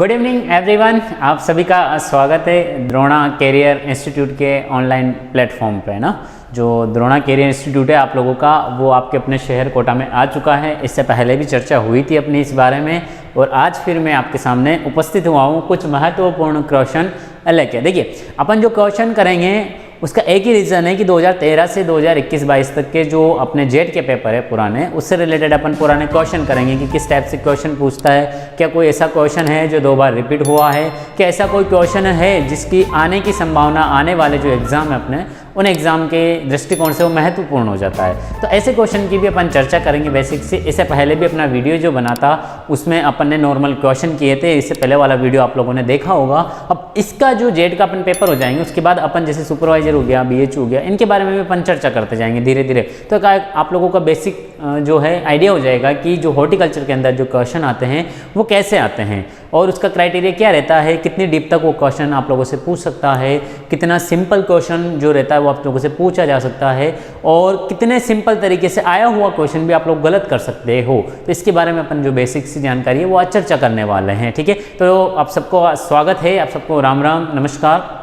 Good evening everyone, आप सभी का स्वागत है द्रोणा कैरियर इंस्टीट्यूट के ऑनलाइन प्लेटफॉर्म पे ना। जो द्रोणा कैरियर इंस्टीट्यूट है आप लोगों का, वो आपके अपने शहर कोटा में आ चुका है। इससे पहले भी चर्चा हुई थी अपनी इस बारे में, और आज फिर मैं आपके सामने उपस्थित हुआ हूँ कुछ महत्वपूर्ण क्वेश्चन लेके। देखिए, अपन जो क्वेश्चन करेंगे उसका एक ही रीज़न है कि 2013 से 2021-22 तक के जो अपने जेट के पेपर है पुराने, उससे रिलेटेड अपन पुराने क्वेश्चन करेंगे कि किस टाइप से क्वेश्चन पूछता है। क्या कोई ऐसा क्वेश्चन है जो 2 बार रिपीट हुआ है? क्या ऐसा कोई क्वेश्चन है जिसकी आने की संभावना आने वाले जो एग्ज़ाम है अपने, उन एग्ज़ाम के दृष्टिकोण से वो महत्वपूर्ण हो जाता है? तो ऐसे क्वेश्चन की भी अपन चर्चा करेंगे बेसिक से। इससे पहले भी अपना वीडियो जो बना था उसमें अपन ने नॉर्मल क्वेश्चन किए थे, इससे पहले वाला वीडियो आप लोगों ने देखा होगा। अब इसका जो जेट का अपन पेपर हो जाएंगे, उसके बाद अपन जैसे सुपरवाइजर हो गया, BH हो गया, इनके बारे में भी अपन चर्चा करते जाएंगे धीरे धीरे। तो आप लोगों का बेसिक जो है आइडिया हो जाएगा कि जो हॉर्टिकल्चर के अंदर जो क्वेश्चन आते हैं वो कैसे आते हैं, और उसका क्राइटेरिया क्या रहता है, कितनी डीप तक वो क्वेश्चन आप लोगों से पूछ सकता है, कितना सिंपल क्वेश्चन जो रहता है वो आप लोगों से पूछा जा सकता है, और कितने सिंपल तरीके से आया हुआ क्वेश्चन भी आप लोग गलत कर सकते हो। तो इसके बारे में अपन जो बेसिक सी जानकारी है वो आज चर्चा करने वाले हैं। ठीक है, तो आप सबको स्वागत है, आप सबको राम राम नमस्कार।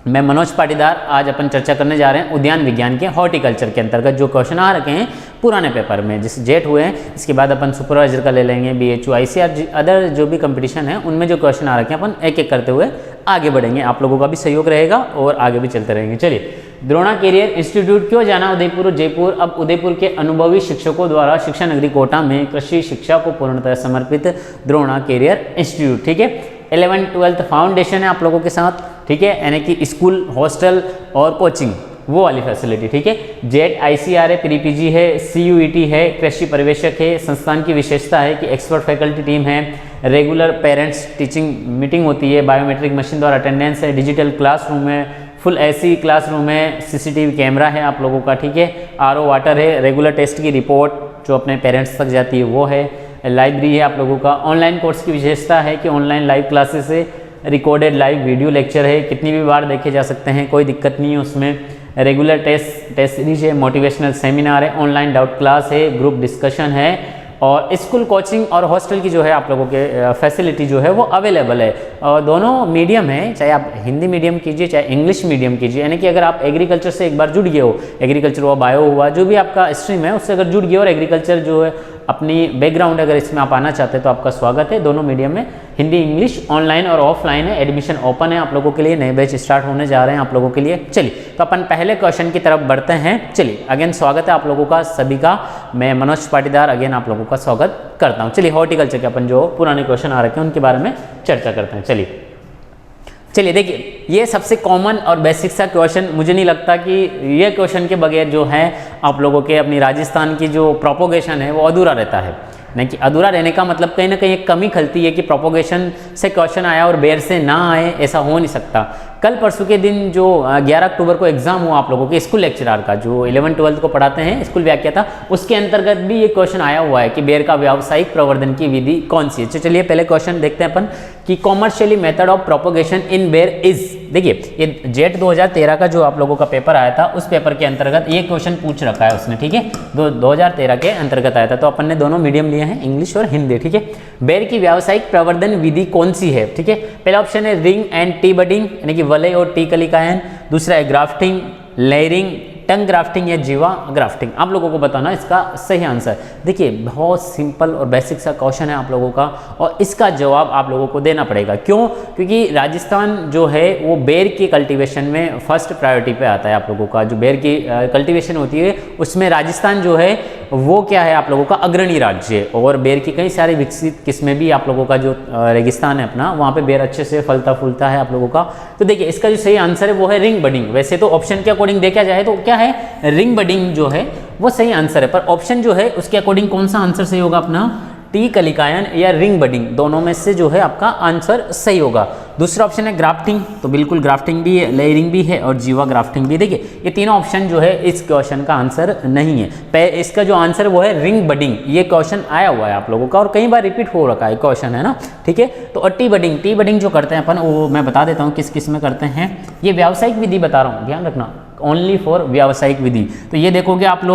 मैं मनोज पाटीदार। आज अपन चर्चा करने जा रहे हैं उद्यान विज्ञान के हॉर्टिकल्चर के अंतर्गत जो क्वेश्चन आ रखे हैं पुराने पेपर में, जैसे जेट हुए हैं। इसके बाद अपन सुपरवाइजर का ले लेंगे, BHU, ICR, अदर जो भी कंपटीशन है उनमें जो क्वेश्चन आ रखे हैं अपन एक एक करते हुए आगे बढ़ेंगे। आप लोगों का भी सहयोग रहेगा और आगे भी चलते रहेंगे। चलिए, द्रोणा कैरियर इंस्टीट्यूट क्यों जाना उदयपुर जयपुर? अब उदयपुर के अनुभवी शिक्षकों द्वारा शिक्षा नगरी कोटा में कृषि शिक्षा को पूर्णतः समर्पित द्रोणा कैरियर इंस्टीट्यूट। ठीक है, 11th-12th फाउंडेशन है आप लोगों के साथ। ठीक है, यानी कि स्कूल, हॉस्टल और कोचिंग वो वाली फैसिलिटी। ठीक है, जेट, ICR है, PG है, CUET है, कृषि पर्यवेक्षक है। संस्थान की विशेषता है कि एक्सपर्ट फैकल्टी टीम है, रेगुलर पेरेंट्स टीचिंग मीटिंग होती है, बायोमेट्रिक मशीन द्वारा अटेंडेंस है, डिजिटल क्लासरूम है, फुल AC क्लासरूम है, CCTV कैमरा है आप लोगों का। ठीक है, RO वाटर है, रेगुलर टेस्ट की रिपोर्ट जो अपने पेरेंट्स तक जाती है वो है, लाइब्रेरी है आप लोगों का। ऑनलाइन कोर्स की विशेषता है कि ऑनलाइन लाइव क्लासेस है, रिकॉर्डेड लाइव वीडियो लेक्चर है, कितनी भी बार देखे जा सकते हैं, कोई दिक्कत नहीं है उसमें। रेगुलर टेस्ट सीरीज है, मोटिवेशनल सेमिनार है, ऑनलाइन डाउट क्लास है, ग्रुप डिस्कशन है, और स्कूल, कोचिंग और हॉस्टल की जो है आप लोगों के फैसिलिटी जो है वो अवेलेबल है। और दोनों मीडियम है, चाहे आप हिंदी मीडियम कीजिए चाहे इंग्लिश मीडियम कीजिए। यानी कि अगर आप एग्रीकल्चर से एक बार जुड़ गए हो, एग्रीकल्चर हुआ, बायो हुआ, जो भी आपका स्ट्रीम है उससे अगर जुड़ गए और एग्रीकल्चर जो है अपनी बैकग्राउंड अगर इसमें आप आना चाहते हैं तो आपका स्वागत है। दोनों मीडियम में हिंदी इंग्लिश, ऑनलाइन और ऑफलाइन है। एडमिशन ओपन है आप लोगों के लिए, नए बैच स्टार्ट होने जा रहे हैं आप लोगों के लिए। चलिए, तो अपन पहले क्वेश्चन की तरफ बढ़ते हैं। चलिए, अगेन स्वागत है आप लोगों का सभी का। मैं मनोज पाटीदार अगेन आप लोगों का स्वागत करता हूँ। चलिए, हॉर्टिकल्चर के अपन जो पुराने क्वेश्चन आ रखे हैं उनके बारे में चर्चा करते हैं। चलिए देखिए, ये सबसे कॉमन और बेसिक सा क्वेश्चन, मुझे नहीं लगता कि ये क्वेश्चन के बगैर जो है आप लोगों के अपनी राजस्थान की जो प्रोपोगेशन है वो अधूरा रहता है। नहीं कि अधूरा रहने का मतलब कहीं ना कहीं एक कमी खलती है कि प्रोपोगेशन से क्वेश्चन आया और बेर से ना आए, ऐसा हो नहीं सकता। कल परसों के दिन जो 11 अक्टूबर को एग्जाम हुआ आप लोगों के स्कूल लेक्चरर का, जो 11th-12th को पढ़ाते हैं, स्कूल व्याख्याता, उसके अंतर्गत भी ये क्वेश्चन आया हुआ है कि बेर का व्यावसायिक प्रवर्धन की विधि कौन सी है। चलिए पहले क्वेश्चन देखते हैं अपन कि कॉमर्शियली मेथड ऑफ प्रोपोगेशन इन बेर इज। देखिए, ये जेट 2013 का जो आप लोगों का पेपर आया था उस पेपर के अंतर्गत ये क्वेश्चन पूछ रखा है उसने। ठीक है, 2013 के अंतर्गत आया था। तो अपन ने दोनों मीडियम लिए हैं, इंग्लिश और हिंदी। ठीक है, बेर की व्यावसायिक प्रवर्धन विधि कौन सी है? ठीक है, पहला ऑप्शन है रिंग एंड टी बडिंग, यानी कि वलय और टी कलिकायन। दूसरा है ग्राफ्टिंग, लेयरिंग, टंग ग्राफ्टिंग या जीवा ग्राफ्टिंग। आप लोगों को बताना इसका सही आंसर। देखिए, बहुत सिंपल और बेसिक सा क्वेश्चन है आप लोगों का, और इसका जवाब आप लोगों को देना पड़ेगा। क्यों? क्योंकि राजस्थान जो है वो बेर की कल्टीवेशन में फर्स्ट प्रायोरिटी पे आता है। आप लोगों का जो बेर की कल्टीवेशन होती है उसमें राजस्थान जो है वो क्या है आप लोगों का अग्रणी राज्य, और बेर की कई सारी विकसित किस्में भी आप लोगों का जो रेगिस्तान है अपना, वहाँ पे बेर अच्छे से फलता फूलता है आप लोगों का। तो देखिए, इसका जो सही आंसर है वो है रिंग बडिंग। वैसे तो ऑप्शन के अकॉर्डिंग देखा जाए तो क्या है, रिंग बडिंग जो है वो सही आंसर है, पर ऑप्शन जो है उसके अकॉर्डिंग कौन सा आंसर सही होगा अपना? टी कलिकायन या रिंग बडिंग, दोनों में से जो है आपका आंसर सही होगा। दूसरा ऑप्शन है ग्राफ्टिंग, तो बिल्कुल ग्राफ्टिंग भी है, लेयरिंग भी है और जीवा ग्राफ्टिंग भी। देखिए, ये तीनों ऑप्शन जो है इस क्वेश्चन का आंसर नहीं है। इसका जो आंसर वो है रिंग बडिंग। ये क्वेश्चन आया हुआ है आप लोगों का और कई बार रिपीट हो रखा है क्वेश्चन, है ना। ठीक है, तो टी बडिंग जो करते हैं अपन, वो मैं बता देता हूँ किस किस में करते हैं। ये व्यावसायिक विधि बता रहा हूँ, ध्यान रखना, ओनली फॉर व्यावसायिक विधि। तो ये देखोगे आप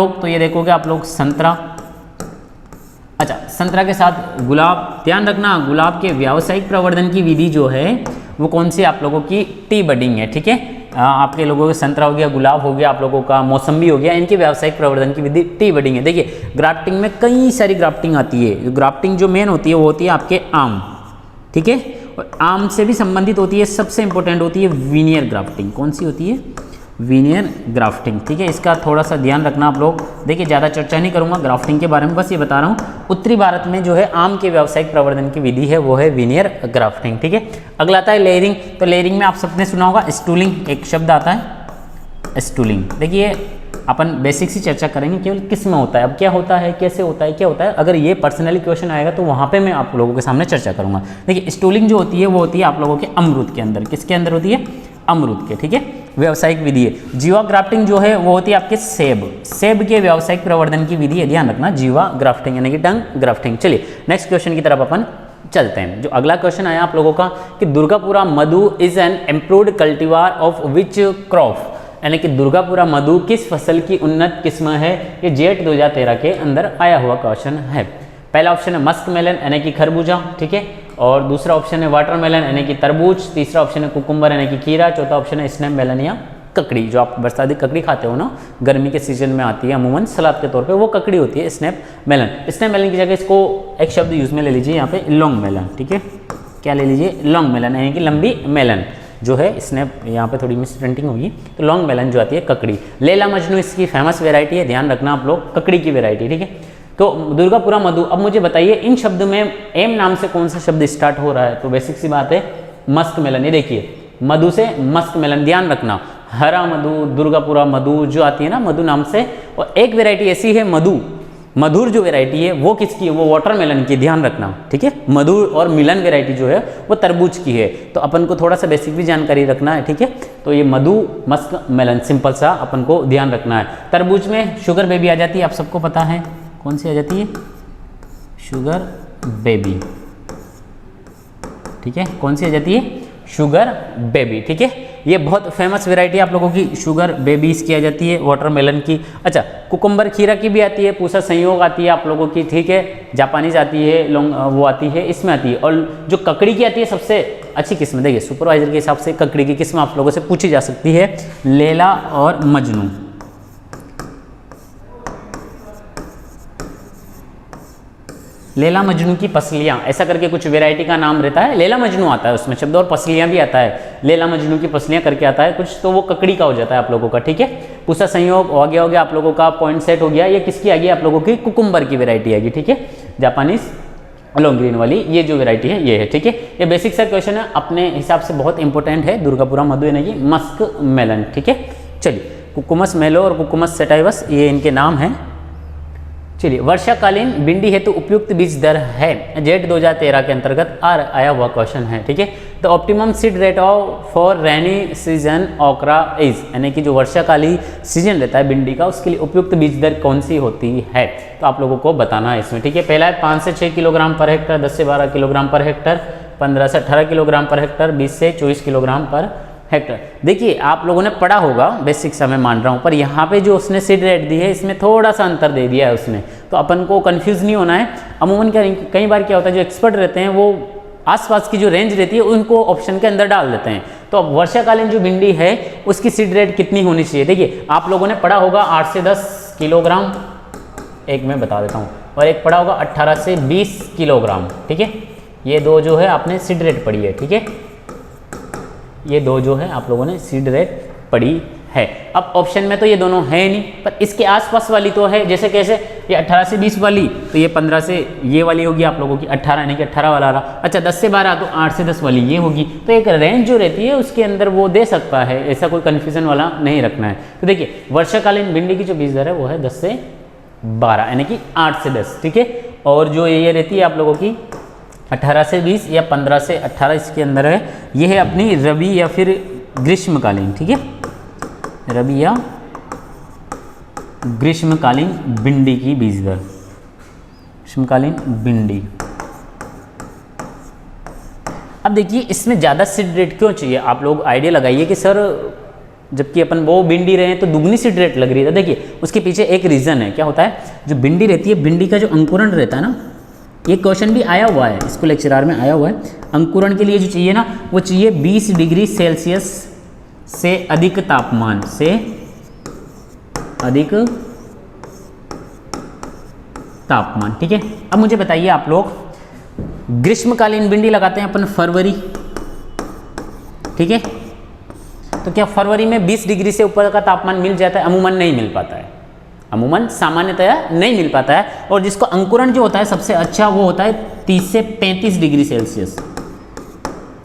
लोग संतरा, अच्छा, संतरा के साथ गुलाब, ध्यान रखना गुलाब के व्यावसायिक प्रवर्धन की विधि जो है वो कौन सी आप लोगों की, टी बडिंग है। ठीक है, आपके लोगों का संतरा हो गया, गुलाब हो गया, आप लोगों का मौसम्बी हो गया, इनके व्यावसायिक प्रवर्धन की विधि टी बडिंग है। देखिए ग्राफ्टिंग में कई सारी ग्राफ्टिंग आती है, ग्राफ्टिंग जो मेन होती है वो होती है आपके आम। ठीक है, और आम से भी संबंधित होती है, सबसे इंपॉर्टेंट होती है विनियर ग्राफ्टिंग। कौन सी होती है, विनियर ग्राफ्टिंग। ठीक है, इसका थोड़ा सा ध्यान रखना आप लोग। देखिए ज़्यादा चर्चा नहीं करूंगा ग्राफ्टिंग के बारे में, बस ये बता रहा हूँ उत्तरी भारत में जो है आम के व्यावसायिक प्रवर्धन की विधि है वो है विनियर ग्राफ्टिंग। ठीक है, अगला आता है लेयरिंग। तो लेयरिंग में आप सबने सुना होगा स्टूलिंग, एक शब्द आता है स्टूलिंग। देखिए अपन बेसिक सी चर्चा करेंगे केवल किस में होता है, अब क्या होता है, कैसे होता है, क्या होता है। अगर ये पर्सनली क्वेश्चन आएगा तो वहाँ पे मैं आप लोगों के सामने चर्चा करूँगा। देखिए स्टूलिंग जो होती है वो होती है आप लोगों के अमरूद के अंदर, किसके अंदर होती है, अमरूद के। ठीक है, व्यावसायिक विधि है। जीवा ग्राफ्टिंग जो है वो होती है आपके सेब, सेब के व्यावसायिक प्रवर्धन की विधि है, ध्यान रखना, जीवा ग्राफ्टिंग यानी कि टंग ग्राफ्टिंग। चलिए नेक्स्ट क्वेश्चन की तरफ अपन चलते हैं। जो अगला क्वेश्चन आया आप लोगों का कि Durgapura Madhu is an improved cultivar of which crop, यानी कि दुर्गापुरा मधु किस फसल की उन्नत किस्म है। ये जेट 2013 के अंदर आया हुआ क्वेश्चन है। पहला ऑप्शन है मस्क मेलन यानी कि खरबूजा। ठीक है, और दूसरा ऑप्शन है वाटरमेलन यानी कि तरबूज, तीसरा ऑप्शन है कुकुम्बर यानी कि खीरा, चौथा ऑप्शन है स्नैप मेलन या ककड़ी। जो आप बरसाती ककड़ी खाते हो ना, गर्मी के सीजन में आती है अमूमन सलाद के तौर पे, वो ककड़ी होती है स्नैप मेलन। स्नैप मेलन की जगह इसको एक शब्द यूज में ले लीजिए यहाँ पे, लॉन्ग मेलन। ठीक है, क्या ले लीजिए, लॉन्ग मेलन यानी कि लंबी मेलन जो है। स्नैप यहाँ पे थोड़ी मिस प्रिंटिंग होगी, तो लॉन्ग मेलन जो आती है ककड़ी। लैला मजनू इसकी फेमस वेराइटी है, ध्यान रखना आप लोग, ककड़ी की वेराइटी। ठीक है, तो दुर्गापुरा मधु। अब मुझे बताइए इन शब्द में एम नाम से कौन सा शब्द स्टार्ट हो रहा है, तो बेसिक सी बात है मस्क मेलन। ये देखिए मधु से मस्क मेलन, ध्यान रखना, हरा मधु, दुर्गापुरा मधु जो आती है ना मधु नाम से। और एक वेराइटी ऐसी है मधु, मधुर जो वेराइटी है वो किसकी है, वो वाटरमेलन की, ध्यान रखना। ठीक है, मधुर और मिलन वेराइटी जो है वो तरबूज की है। तो अपन को थोड़ा सा बेसिक भी जानकारी रखना है। ठीक है, तो ये मधु मस्क मेलन सिंपल सा अपन को ध्यान रखना है। तरबूज में शुगर बेबी आ जाती है, आप सबको पता है कौन सी आ जाती है, शुगर बेबी। ठीक है, कौन सी आ जाती है, शुगर बेबी। ठीक है, ये बहुत फेमस वेराइटी आप लोगों की शुगर बेबी इसकी आ जाती है, वाटरमेलन की। अच्छा, कुकुम्बर खीरा की भी आती है, पूसा संयोग आती है आप लोगों की। ठीक है, जापानीज आती है, लॉन्ग वो आती है, इसमें आती है। और जो ककड़ी की आती है सबसे अच्छी किस्म, देखिए सुपरवाइजर के हिसाब से ककड़ी की किस्म आप लोगों से पूछी जा सकती है, लैला और मजनू। लैला मजनू की पसलियाँ ऐसा करके कुछ वेराइटी का नाम रहता है, लैला मजनू आता है उसमें शब्द, और पसलियाँ भी आता है, लैला मजनू की पसलियाँ करके आता है कुछ, तो वो ककड़ी का हो जाता है आप लोगों का। ठीक है, पूसा संयोग हो गया आप लोगों का, पॉइंट सेट हो गया। ये किसकी आ गई आप लोगों की, कुकुम्बर की वेराइटी आएगी। ठीक है, जापानीज लॉन्ग ग्रीन वाली ये जो वेराइटी है ये है। ठीक है, ये बेसिक सा क्वेश्चन है, अपने हिसाब से बहुत इंपॉर्टेंट है। दुर्गापुरा मधु यानी कि मस्क मेलन। ठीक है, चलिए कुकुमस मेलो और कुकुमस सेटाइवस ये इनके नाम हैं। चलिए, वर्षाकालीन भिंडी हेतु उपयुक्त बीज दर है, जेट 2013 के अंतर्गत आया हुआ क्वेश्चन है। ठीक है, the optimum seed rate of for rainy season ओकरा इज, यानी कि जो वर्षाकालीन सीजन रहता है भिंडी का उसके लिए उपयुक्त बीज दर कौन सी होती है, तो आप लोगों को बताना है इसमें। ठीक है, पहला है 5 से 6 किलोग्राम पर हेक्टर, 10 से 12 किलोग्राम पर हेक्टर, 15 से 18 किलोग्राम पर हेक्टर, 20 से 24 किलोग्राम पर हेक्टर। देखिए आप लोगों ने पढ़ा होगा बेसिक सा, मैं मान रहा हूँ, पर यहाँ पे जो उसने सीड रेट दी है इसमें थोड़ा सा अंतर दे दिया है उसने, तो अपन को कंफ्यूज नहीं होना है। अमूमन क्या कई बार क्या होता है, जो एक्सपर्ट रहते हैं वो आसपास की जो रेंज रहती है उनको ऑप्शन के अंदर डाल देते हैं। तो अब वर्षाकालीन जो भिंडी है उसकी सीड रेट कितनी होनी चाहिए, देखिए आप लोगों ने पढ़ा होगा 8 से 10 किलोग्राम, एक मैं बता देता हूँ, और एक पढ़ा होगा 18 से 20 किलोग्राम। ठीक है, ये दो जो है आपने सीड रेट पढ़ी है। ठीक है, ये दो जो है आप लोगों ने सीड रेट पढ़ी है। अब ऑप्शन में तो ये दोनों है नहीं, पर इसके आसपास वाली तो है। जैसे कैसे, ये 18 से 20 वाली, तो ये 15 से ये वाली होगी आप लोगों की 18 यानी कि 18 वाला रहा। अच्छा, 10 से 12 तो 8 से 10 वाली ये होगी। तो एक रेंज जो रहती है उसके अंदर वो दे सकता है, ऐसा कोई कन्फ्यूजन वाला नहीं रखना है। तो देखिए वर्षाकालीन भिंडी की जो बीज दर है वो है 10 से 12 यानी कि 8 से 10। ठीक है, और जो ये रहती है आप लोगों की 18 से 20 या 15 से 18 इसके अंदर है, ये है अपनी रबी या फिर ग्रीष्मकालीन। ठीक है, रबी या ग्रीष्मकालीन भिंडी की बीज दर, ग्रीष्मकालीन भिंडी। अब देखिए इसमें ज़्यादा सीड रेट क्यों चाहिए, आप लोग आइडिया लगाइए कि सर जबकि अपन वो भिंडी रहे हैं तो दुगनी सीड रेट लग रही है। देखिए उसके पीछे एक रीज़न है, क्या होता है, जो भिंडी रहती है, भिंडी का जो अंकुरण रहता है ना, ये क्वेश्चन भी आया हुआ है, स्कूल लेक्चरर में आया हुआ है। अंकुरण के लिए जो चाहिए ना, वो चाहिए 20 डिग्री सेल्सियस से अधिक तापमान, से अधिक तापमान, ठीक है। अब मुझे बताइए आप लोग, ग्रीष्मकालीन भिंडी लगाते हैं अपन फरवरी, ठीक है, तो क्या फरवरी में 20 डिग्री से ऊपर का तापमान मिल जाता है? अमूमन नहीं मिल पाता है, अमूमन सामान्यतया नहीं मिल पाता है। और जिसको अंकुरण जो होता है सबसे अच्छा वो होता है 30 से 35 डिग्री सेल्सियस।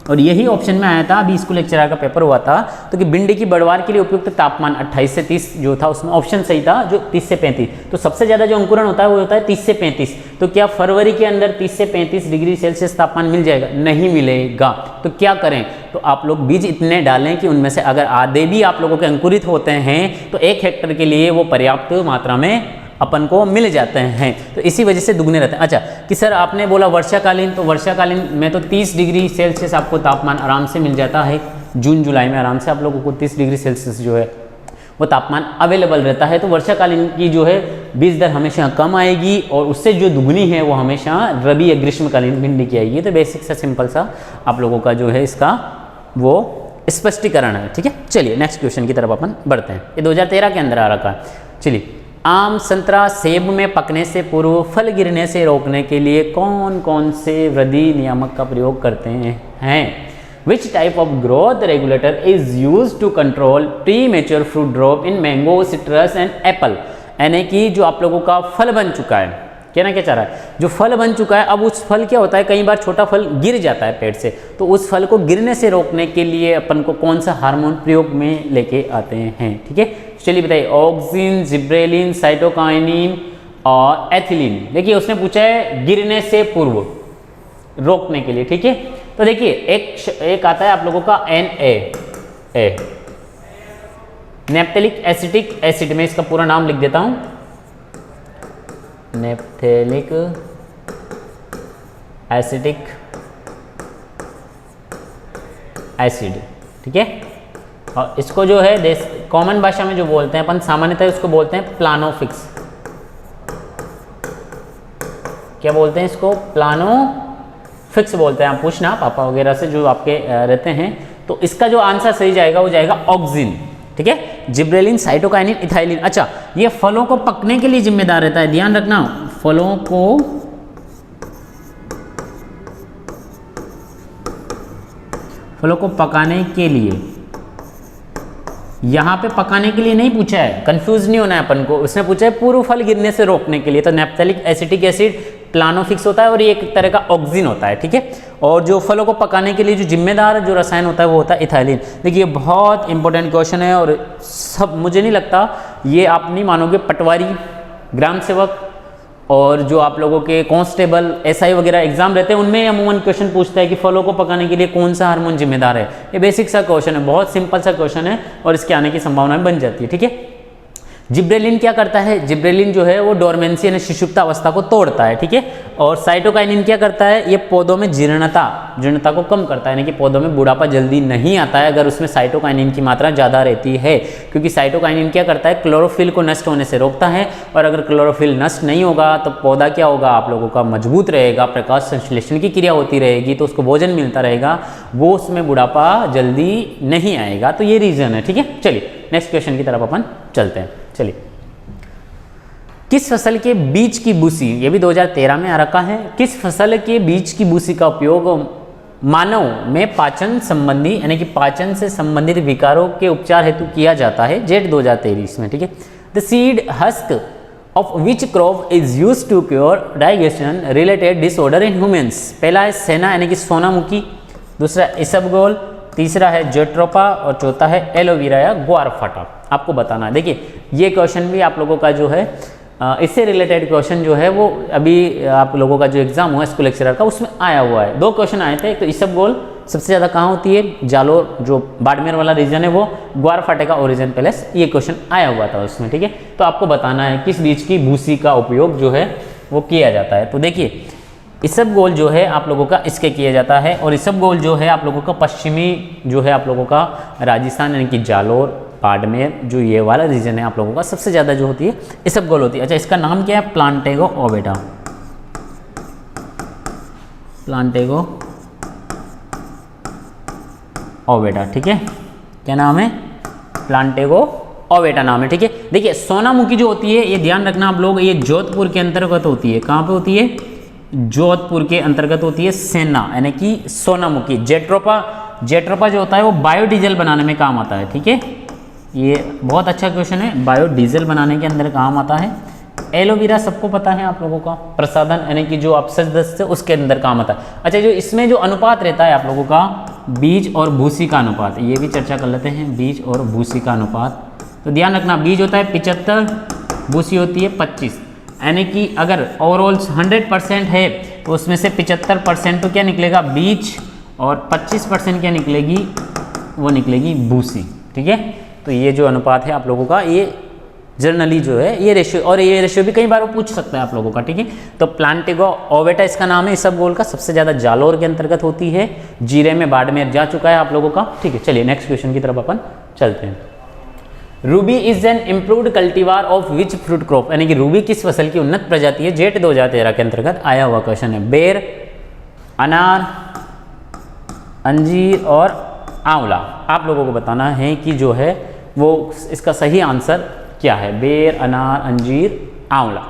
और यही ऑप्शन में आया था, अभी स्कूल लेक्चरर का पेपर हुआ था, तो कि भिंडी की बढ़वार के लिए उपयुक्त तापमान 28 से 30 जो था, उसमें ऑप्शन सही था जो 30 से 35। तो सबसे ज़्यादा जो अंकुरण होता है वो होता है 30 से 35। तो क्या फरवरी के अंदर 30 से 35 डिग्री सेल्सियस तापमान मिल जाएगा? नहीं मिलेगा। तो क्या करें? तो आप लोग बीज इतने डालें कि उनमें से अगर आधे भी आप लोगों के अंकुरित होते हैं तो 1 हेक्टेयर के लिए वो पर्याप्त मात्रा में अपन को मिल जाते हैं। तो इसी वजह से दुगने रहते हैं। अच्छा कि सर आपने बोला वर्षाकालीन, तो वर्षाकालीन में तो 30 डिग्री सेल्सियस आपको तापमान आराम से मिल जाता है, जून जुलाई में आराम से आप लोगों को 30 डिग्री सेल्सियस जो है वो तापमान अवेलेबल रहता है। तो वर्षाकालीन की जो है बीज दर हमेशा कम आएगी और उससे जो दुगनी है वो हमेशा रबी या ग्रीष्मकालीन भिंडी की आएगी। तो बेसिक सा सिंपल सा आप लोगों का जो है इसका वो स्पष्टीकरण है, ठीक है। चलिए नेक्स्ट क्वेश्चन की तरफ अपन बढ़ते हैं। ये 2013 के अंदर आ रखा है। चलिए, आम, संतरा, सेब में पकने से पूर्व फल गिरने से रोकने के लिए कौन कौन से वृद्धि नियामक का प्रयोग करते हैं? Which type of growth regulator is used to control premature fruit drop in mango, citrus and apple? यानी कि जो आप लोगों का फल बन चुका है, कहना क्या चाह रहा है, जो फल बन चुका है, अब उस फल क्या होता है, कई बार छोटा फल गिर जाता है पेड़ से, तो उस फल को गिरने से रोकने के लिए अपन को कौन सा हार्मोन प्रयोग में लेके आते हैं, ठीक है। चलिए बताइए, ऑक्सिन, जिब्रेलिन, साइटोकाइनिन और एथिलीन। देखिए उसने पूछा है गिरने से पूर्व रोकने के लिए, ठीक है। तो देखिए एक आता है आप लोगों का NA, नेप्थेलिक एसिटिक एसिड, में इसका पूरा नाम लिख देता हूं, नेप्थेलिक एसिटिक एसिड, ठीक है। और इसको जो है कॉमन भाषा में जो बोलते हैं अपन, सामान्यतः उसको बोलते हैं प्लानोफिक्स। क्या बोलते हैं इसको? प्लानोफिक्स बोलते हैं। आप पूछना पापा वगैरह से जो आपके रहते हैं। तो इसका जो आंसर सही जाएगा वो जाएगा ऑक्सिन, ठीक है। Gibberellin, cytokinin, ethylene. अच्छा, ये फलों को पकने के लिए जिम्मेदार रहता है, ध्यान रखना, फलों को पकाने के लिए, यहां पे पकाने के लिए नहीं पूछा है, कंफ्यूज नहीं होना है अपन को। उसने पूछा है पूर्व फल गिरने से रोकने के लिए। तो नेप्थेलिक एसिटिक एसिड प्लानोफिक्स होता है और ये एक तरह का ऑक्सिन होता है, ठीक है। और जो फलों को पकाने के लिए जो जिम्मेदार जो रसायन होता है वो होता है इथाइलिन। देखिए बहुत इंपॉर्टेंट क्वेश्चन है और सब, मुझे नहीं लगता ये आप नहीं मानोगे, पटवारी, ग्राम सेवक और जो आप लोगों के कांस्टेबल, SI वगैरह एग्जाम रहते हैं उनमें अमूमन क्वेश्चन पूछता है कि फलों को पकाने के लिए कौन सा हार्मोन जिम्मेदार है। ये बेसिक सा क्वेश्चन है, बहुत सिंपल सा क्वेश्चन है और इसके आने की संभावना बन जाती है, ठीक है। जिब्रेलिन क्या करता है? जिब्रेलिन जो है वो डोरमेंसी यानी सुषुप्त अवस्था को तोड़ता है, ठीक है। और साइटोकाइनिन क्या करता है? ये पौधों में जीर्णता को कम करता है, यानी कि पौधों में बुढ़ापा जल्दी नहीं आता है अगर उसमें साइटोकाइनिन की मात्रा ज़्यादा रहती है, क्योंकि साइटोकाइनिन क्या करता है? क्लोरोफिल को नष्ट होने से रोकता है। और अगर क्लोरोफिल नष्ट नहीं होगा तो पौधा क्या होगा आप लोगों का? मजबूत रहेगा, प्रकाश संश्लेषण की क्रिया होती रहेगी तो उसको भोजन मिलता रहेगा, वो उसमें बुढ़ापा जल्दी नहीं आएगा। तो ये रीज़न है, ठीक है। चलिए नेक्स्ट क्वेश्चन की तरफ अपन चलते हैं। चलिए, किस फसल के बीज की भूसी, ये भी 2013 में आ रखा है, किस फसल के बीज की भूसी का उपयोग मानव में पाचन संबंधी यानी कि पाचन से संबंधित विकारों के उपचार हेतु किया जाता है? जेट 2023 में, ठीक है। The seed husk of which crop is use to cure digestion related disorder in humans? पहला है सेना यानी कि सोनामुखी, दूसरा इसबगोल, तीसरा है जेट्रोपा और चौथा है एलोवेरा या ग्वारफाटा। आपको बताना है। देखिए ये क्वेश्चन भी आप लोगों का जो है इससे रिलेटेड क्वेश्चन जो है वो अभी आप लोगों का जो एग्जाम हुआ स्कूल लेक्चरर का उसमें आया हुआ है। 2 क्वेश्चन आए थे, एक तो इसबगोल सबसे ज़्यादा कहाँ होती है? जालोर जो बाड़मेर वाला रीजन है वो, ग्वारफाटे का ओरिजिन पैलेस, ये क्वेश्चन आया हुआ था उसमें, ठीक है। तो आपको बताना है किस बीज की भूसी का उपयोग जो है वो किया जाता है। तो देखिए इसबगोल जो है आप लोगों का इसके किया जाता है और इसबगोल जो है आप लोगों का पश्चिमी जो है आप लोगों का राजस्थान यानी कि जालोर, बाड़मेर जो ये वाला रीजन है आप लोगों का सबसे ज़्यादा जो होती है इसबगोल होती है। अच्छा, इसका नाम क्या है? प्लांटेगो ओवेटा, प्लांटेगो ओवेटा, ठीक है। क्या नाम है? प्लांटेगो ओवेटा नाम है, ठीक है। देखिए सोनामुखी जो होती है, ये ध्यान रखना आप लोग, ये जोधपुर के अंतर्गत होती है। कहाँ पे होती है? जोधपुर के अंतर्गत होती है। सेना यानी कि सोनामुखी। जेट्रोपा जो होता है वो बायोडीजल बनाने में काम आता है, ठीक है। ये बहुत अच्छा क्वेश्चन है, बायोडीजल बनाने के अंदर काम आता है। एलोवेरा सबको पता है आप लोगों का, प्रसाधन यानी कि जो आप सजदस्त उसके अंदर काम आता है। अच्छा, जो इसमें जो अनुपात रहता है आप लोगों का, बीज और भूसी का अनुपात, ये भी चर्चा कर लेते हैं। बीज और भूसी का अनुपात, तो ध्यान रखना, बीज होता है 75, भूसी होती है 25। यानी कि अगर ओवरऑल 100% है तो उसमें से 75% तो क्या निकलेगा? बीज, और 25% क्या निकलेगी? वो निकलेगी भूसी, ठीक है। तो ये जो अनुपात है आप लोगों का, ये जनरली जो है ये रेशियो, और ये रेशियो भी कई बार वो पूछ सकता है आप लोगों का, ठीक है। तो प्लांटेगो ओवेटा इसका नाम है इसबगोल का। सबसे ज़्यादा जालोर के अंतर्गत होती है। जीरे में बाड़मेर जा चुका है आप लोगों का, ठीक है। चलिए नेक्स्ट क्वेश्चन की तरफ अपन चलते हैं। Ruby is an improved cultivar of which fruit crop, यानी कि रूबी किस फसल की उन्नत प्रजाति है? जेट 2013 के अंतर्गत आया हुआ क्वेश्चन है। बेर, अनार, अंजीर और आंवला। आप लोगों को बताना है कि जो है वो इसका सही आंसर क्या है। बेर, अनार, अंजीर, आंवला।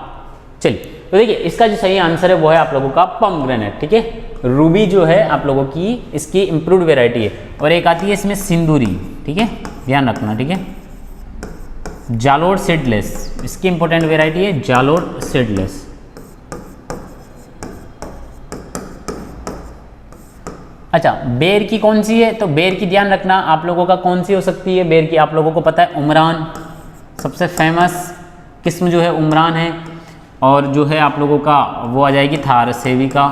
चलिए तो देखिए इसका जो सही आंसर है वो है आप लोगों का पोमेग्रेनेट, ठीक है। रूबी जो है आप लोगों की इसकी इम्प्रूव्ड वेराइटी है। और एक आती है इसमें सिंदूरी, ठीक है, ध्यान रखना, ठीक है। जालोर सीडलेस इसकी इंपॉर्टेंट वेराइटी है, जालोर सीडलेस। अच्छा, बेर की कौन सी है? तो बेर की ध्यान रखना आप लोगों का कौन सी हो सकती है बेर की, आप लोगों को पता है उमरान, सबसे फेमस किस्म जो है उमरान है। और जो है आप लोगों का वो आ जाएगी थार सेविका,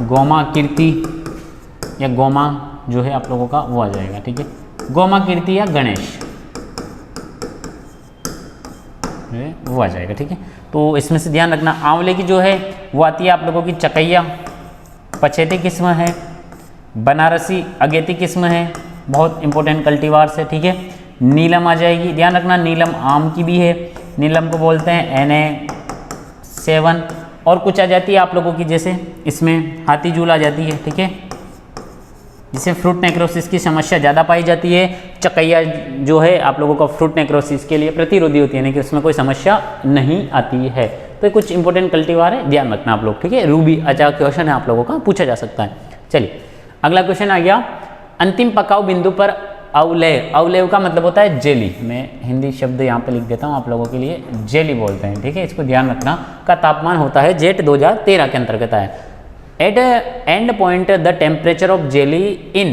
गोमा कीर्ति या गोमा जो है आप लोगों का वो आ जाएगा, ठीक है। गोमा कीर्ति या गणेश वो आ जाएगा, ठीक है। तो इसमें से ध्यान रखना, आंवले की जो है वो आती है आप लोगों की चकैया, पछेती किस्म है, बनारसी अगेती किस्म है, बहुत इंपॉर्टेंट कल्टीवार से, ठीक है। नीलम आ जाएगी, ध्यान रखना नीलम आम की भी है, नीलम को बोलते हैं NA7। और कुछ आ जाती है आप लोगों की, जैसे इसमें हाथी जूल आ जाती है, ठीक है, जिसमें फ्रूट नेक्रोसिस की समस्या ज़्यादा पाई जाती है। चकैया जो है आप लोगों का फ्रूट नेक्रोसिस के लिए प्रतिरोधी होती है, यानी कि उसमें कोई समस्या नहीं आती है। तो ये कुछ इंपॉर्टेंट कल्टीवार है, ध्यान रखना आप लोग, ठीक है। रूबी अच्छा क्वेश्चन है आप लोगों का, पूछा जा सकता है। चलिए अगला क्वेश्चन आ गया, अंतिम पकाऊ बिंदु पर अवलेव। अवलेव का मतलब होता है जेली, मैं हिंदी शब्द यहाँ पे लिख देता हूँ आप लोगों के लिए, जेली बोलते हैं, ठीक है, इसको ध्यान रखना। का तापमान होता है जेट 2013 के अंतर्गत आया। At end point the temperature of jelly in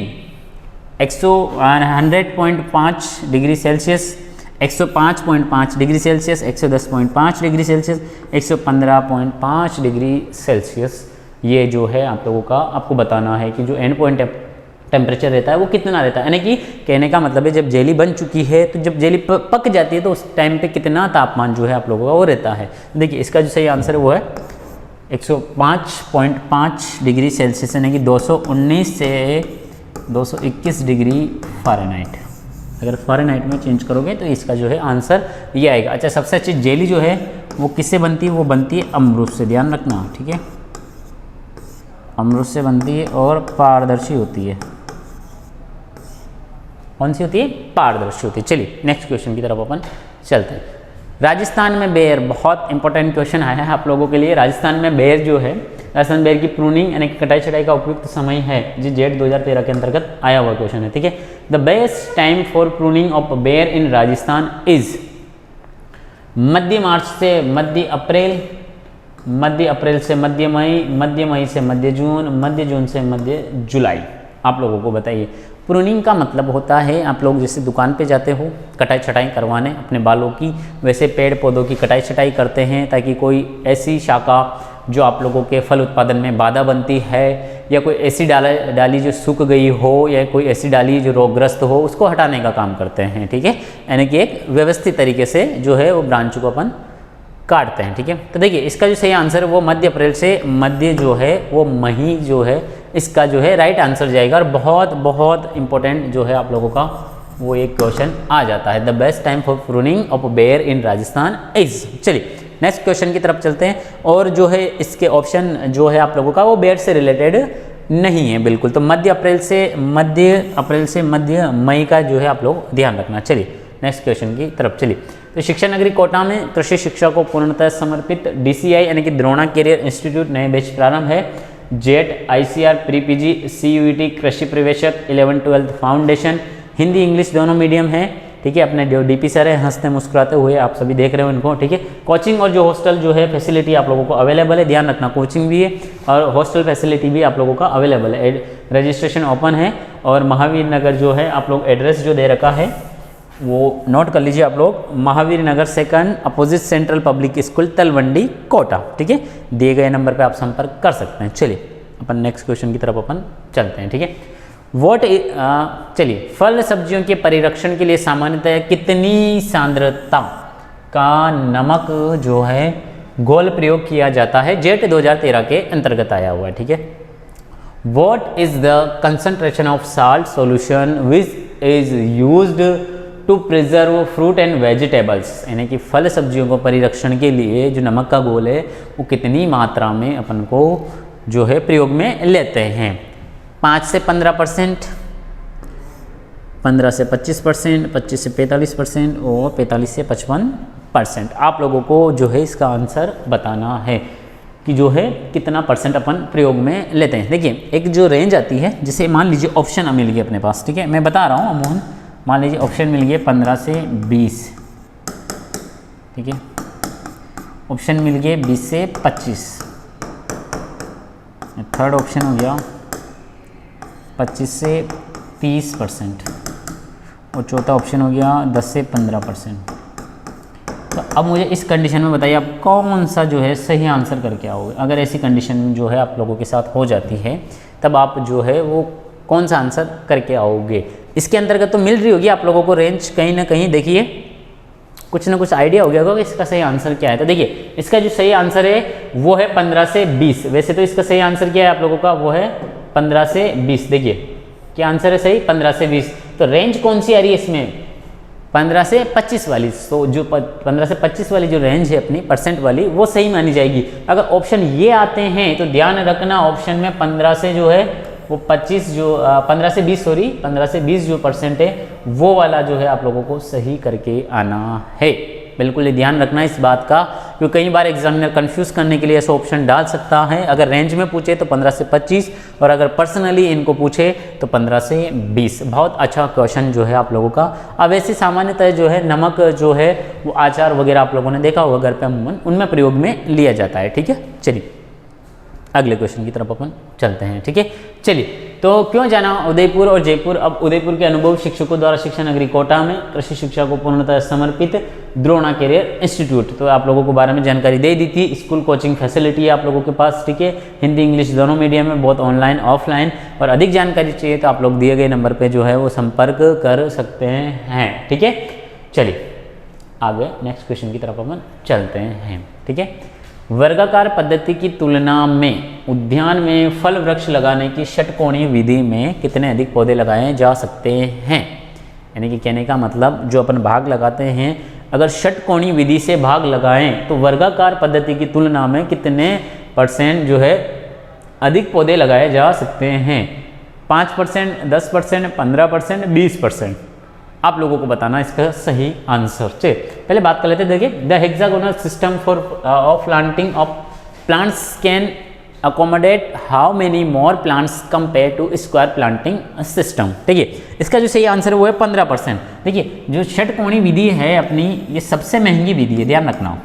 100.5 degree Celsius, 105.5 degree Celsius, 110.5 degree Celsius, 115.5 degree Celsius. ये जो है आप लोगों का आपको बताना है कि जो एंड पॉइंट टेम्परेचर रहता है वो कितना रहता है, यानी कि कहने का मतलब है जब जेली बन चुकी है तो जब जेली पक जाती है तो उस टाइम पे कितना तापमान जो है आप लोगों का वो रहता है। देखिए इसका जो सही आंसर है वो है 105.5 डिग्री सेल्सियस, यानी कि 219 से 221 डिग्री फ़ारेनहाइट। अगर फ़ारेनहाइट में चेंज करोगे तो इसका जो है आंसर ये आएगा। अच्छा, सबसे अच्छी जेली जो है वो किससे बनती है? वो बनती है अमरूद से, ध्यान रखना, ठीक है, अमरूद से बनती है और पारदर्शी होती है। कौन सी होती है? पारदर्शी होती है। चलिए नेक्स्ट क्वेश्चन की तरफ अपन चलते हैं। राजस्थान में बेर, बहुत इंपॉर्टेंट क्वेश्चन आया है आप लोगों के लिए। राजस्थान में बेर जो है, राजस्थान बेर की प्रूनिंग यानी कि कटाई छटाई का उपयुक्त समय है जी, जेट 2013 के अंतर्गत आया हुआ क्वेश्चन है, ठीक है। The best time for pruning of बेर इन राजस्थान इज मध्य मार्च से मध्य अप्रैल, मध्य अप्रैल से मध्य मई, मध्य मई से मध्य जून, मध्य जून से मध्य जुलाई। आप लोगों को बताइए। प्रूनिंग का मतलब होता है आप लोग जैसे दुकान पे जाते हो कटाई छटाई करवाने अपने बालों की, वैसे पेड़ पौधों की कटाई छटाई करते हैं ताकि कोई ऐसी शाखा जो आप लोगों के फल उत्पादन में बाधा बनती है या कोई ऐसी डाली जो सूख गई हो या कोई ऐसी डाली जो रोगग्रस्त हो उसको हटाने का काम करते हैं, ठीक है। यानी कि एक व्यवस्थित तरीके से जो है वो ब्रांच को अपन काटते हैं, ठीक है। तो देखिए इसका जो सही आंसर है वो मध्य अप्रैल से मध्य जो है वो मई जो है इसका जो है राइट आंसर जाएगा। और बहुत बहुत इंपॉर्टेंट जो है आप लोगों का वो एक क्वेश्चन आ जाता है, the best time for pruning of बेर इन राजस्थान इज। चलिए नेक्स्ट क्वेश्चन की तरफ चलते हैं। और जो है इसके ऑप्शन जो है आप लोगों का वो बेड से रिलेटेड नहीं है बिल्कुल। तो मध्य अप्रैल से मध्य मई का जो है आप लोग ध्यान रखना। चलिए नेक्स्ट क्वेश्चन की तरफ चलिए। तो शिक्षा नगरी कोटा में कृषि शिक्षा को पूर्णतः समर्पित DCI यानी कि द्रोणा कैरियर इंस्टीट्यूट नए बैच प्रारंभ है। Jet, ICR, pre PG, CUET, कृषि प्रवेशक, 11-12 फाउंडेशन, हिंदी इंग्लिश दोनों मीडियम है। ठीक है, अपने जो DP सर है हंसते मुस्कुराते हुए आप सभी देख रहे हो इनको। ठीक है, कोचिंग और जो हॉस्टल जो है फैसिलिटी आप लोगों को अवेलेबल है, ध्यान रखना कोचिंग भी है और हॉस्टल फैसिलिटी भी आप लोगों का अवेलेबल है। रजिस्ट्रेशन ओपन है और महावीर नगर जो है आप लोग एड्रेस जो दे रखा है वो नोट कर लीजिए आप लोग, Mahavir Nagar 2 opposite central public school Talwandi Kota. ठीक है, दिए गए नंबर पे आप संपर्क कर सकते हैं। चलिए अपन नेक्स्ट क्वेश्चन की तरफ अपन चलते हैं। ठीक है, चलिए फल सब्जियों के परिरक्षण के लिए सामान्यतः कितनी सांद्रता का नमक जो है घोल प्रयोग किया जाता है? जेट 2013 के अंतर्गत आया हुआ है। ठीक है, what is the concentration of salt solution which is used to preserve fruit and vegetables, यानी कि फल सब्जियों को परिरक्षण के लिए जो नमक का घोल है वो कितनी मात्रा में अपन को जो है प्रयोग में लेते हैं? 5 से 15%, 15 से 25%, 25 से 45% और 45 से 55%। आप लोगों को जो है इसका आंसर बताना है कि जो है कितना परसेंट अपन प्रयोग में लेते हैं। देखिए एक जो रेंज आती है, जैसे मान लीजिए ऑप्शन मिल गए अपने पास। ठीक है, मैं बता रहा हूँ मोहन, मान लीजिए ऑप्शन मिल गए 15 से 20। ठीक है, ऑप्शन मिल गए 20 से 25। थर्ड ऑप्शन हो गया 25 से 30% और चौथा ऑप्शन हो गया 10 से 15%। तो अब मुझे इस कंडीशन में बताइए आप कौन सा जो है सही आंसर करके आओगे? अगर ऐसी कंडीशन जो है आप लोगों के साथ हो जाती है तब आप जो है वो कौन सा आंसर करके आओगे? इसके अंतर्गत तो मिल रही होगी आप लोगों को रेंज, कहीं ना कहीं देखिए कुछ ना कुछ आइडिया हो गया होगा कि इसका सही आंसर क्या है। तो देखिए इसका जो सही आंसर है वो है 15 से 20। वैसे तो इसका सही आंसर क्या है आप लोगों का? वो है 15 से 20। देखिए क्या आंसर है सही? 15 से 20। तो रेंज कौन सी आ रही है इसमें? 15 से 25 वाली। तो जो 15 से 25 वाली जो रेंज है अपनी परसेंट वाली वो सही मानी जाएगी। अगर ऑप्शन ये आते हैं तो ध्यान रखना ऑप्शन में 15 से जो है वो 25 जो 15 से 20 सॉरी 15 से 20 जो परसेंट है वो वाला जो है आप लोगों को सही करके आना है। बिल्कुल ध्यान रखना इस बात का, क्योंकि कई बार एग्जामिनर कंफ्यूज करने के लिए ऐसा ऑप्शन डाल सकता है। अगर रेंज में पूछे तो 15 से 25 और अगर पर्सनली इनको पूछे तो 15 से 20। बहुत अच्छा क्वेश्चन जो है आप लोगों का। अब ऐसे सामान्यतः जो है नमक जो है वो अचार वगैरह आप लोगों ने देखा होगा घर पे अमूमन उनमें प्रयोग में लिया जाता है। ठीक है, चलिए अगले क्वेश्चन की तरफ अपन चलते हैं। ठीक है, चलिए तो क्यों जाना उदयपुर और जयपुर? अब उदयपुर के अनुभव शिक्षकों द्वारा शिक्षा नगरी कोटा में कृषि शिक्षा को पूर्णतः समर्पित द्रोणा कैरियर इंस्टीट्यूट। तो आप लोगों को बारे में जानकारी दे दी थी। स्कूल कोचिंग फैसिलिटी है आप लोगों के पास। ठीक है, हिंदी इंग्लिश दोनों मीडियम में, बहुत ऑनलाइन ऑफलाइन। और अधिक जानकारी चाहिए तो आप लोग दिए गए नंबर पर जो है वो संपर्क कर सकते हैं। ठीक है, चलिए आगे नेक्स्ट क्वेश्चन की तरफ अपन चलते हैं। ठीक है, वर्गाकार पद्धति की तुलना में उद्यान में फल वृक्ष लगाने की षटकोणीय विधि में कितने अधिक पौधे लगाए जा सकते हैं? यानी कि कहने का मतलब जो अपन भाग लगाते हैं अगर षटकोणीय विधि से भाग लगाएं तो वर्गाकार पद्धति की तुलना में कितने % जो है अधिक पौधे लगाए जा सकते हैं? 5%, 10%, 15%, 20%। आप लोगों को बताना इसका सही आंसर। चलिए पहले बात कर लेते हैं। देखिए the hexagonal system for of planting of plants can accommodate how many more plants compare to square planting system. देखिए इसका जो सही आंसर है वो है 15%। देखिए जो षटकोणीय विधि है अपनी ये सबसे महंगी विधि है, ध्यान रखना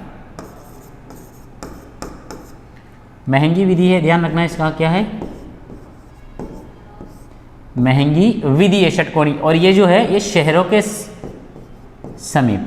महंगी विधि है, ध्यान रखना इसका क्या है महंगी विधि है षटकोणी। और ये जो है ये शहरों के समीप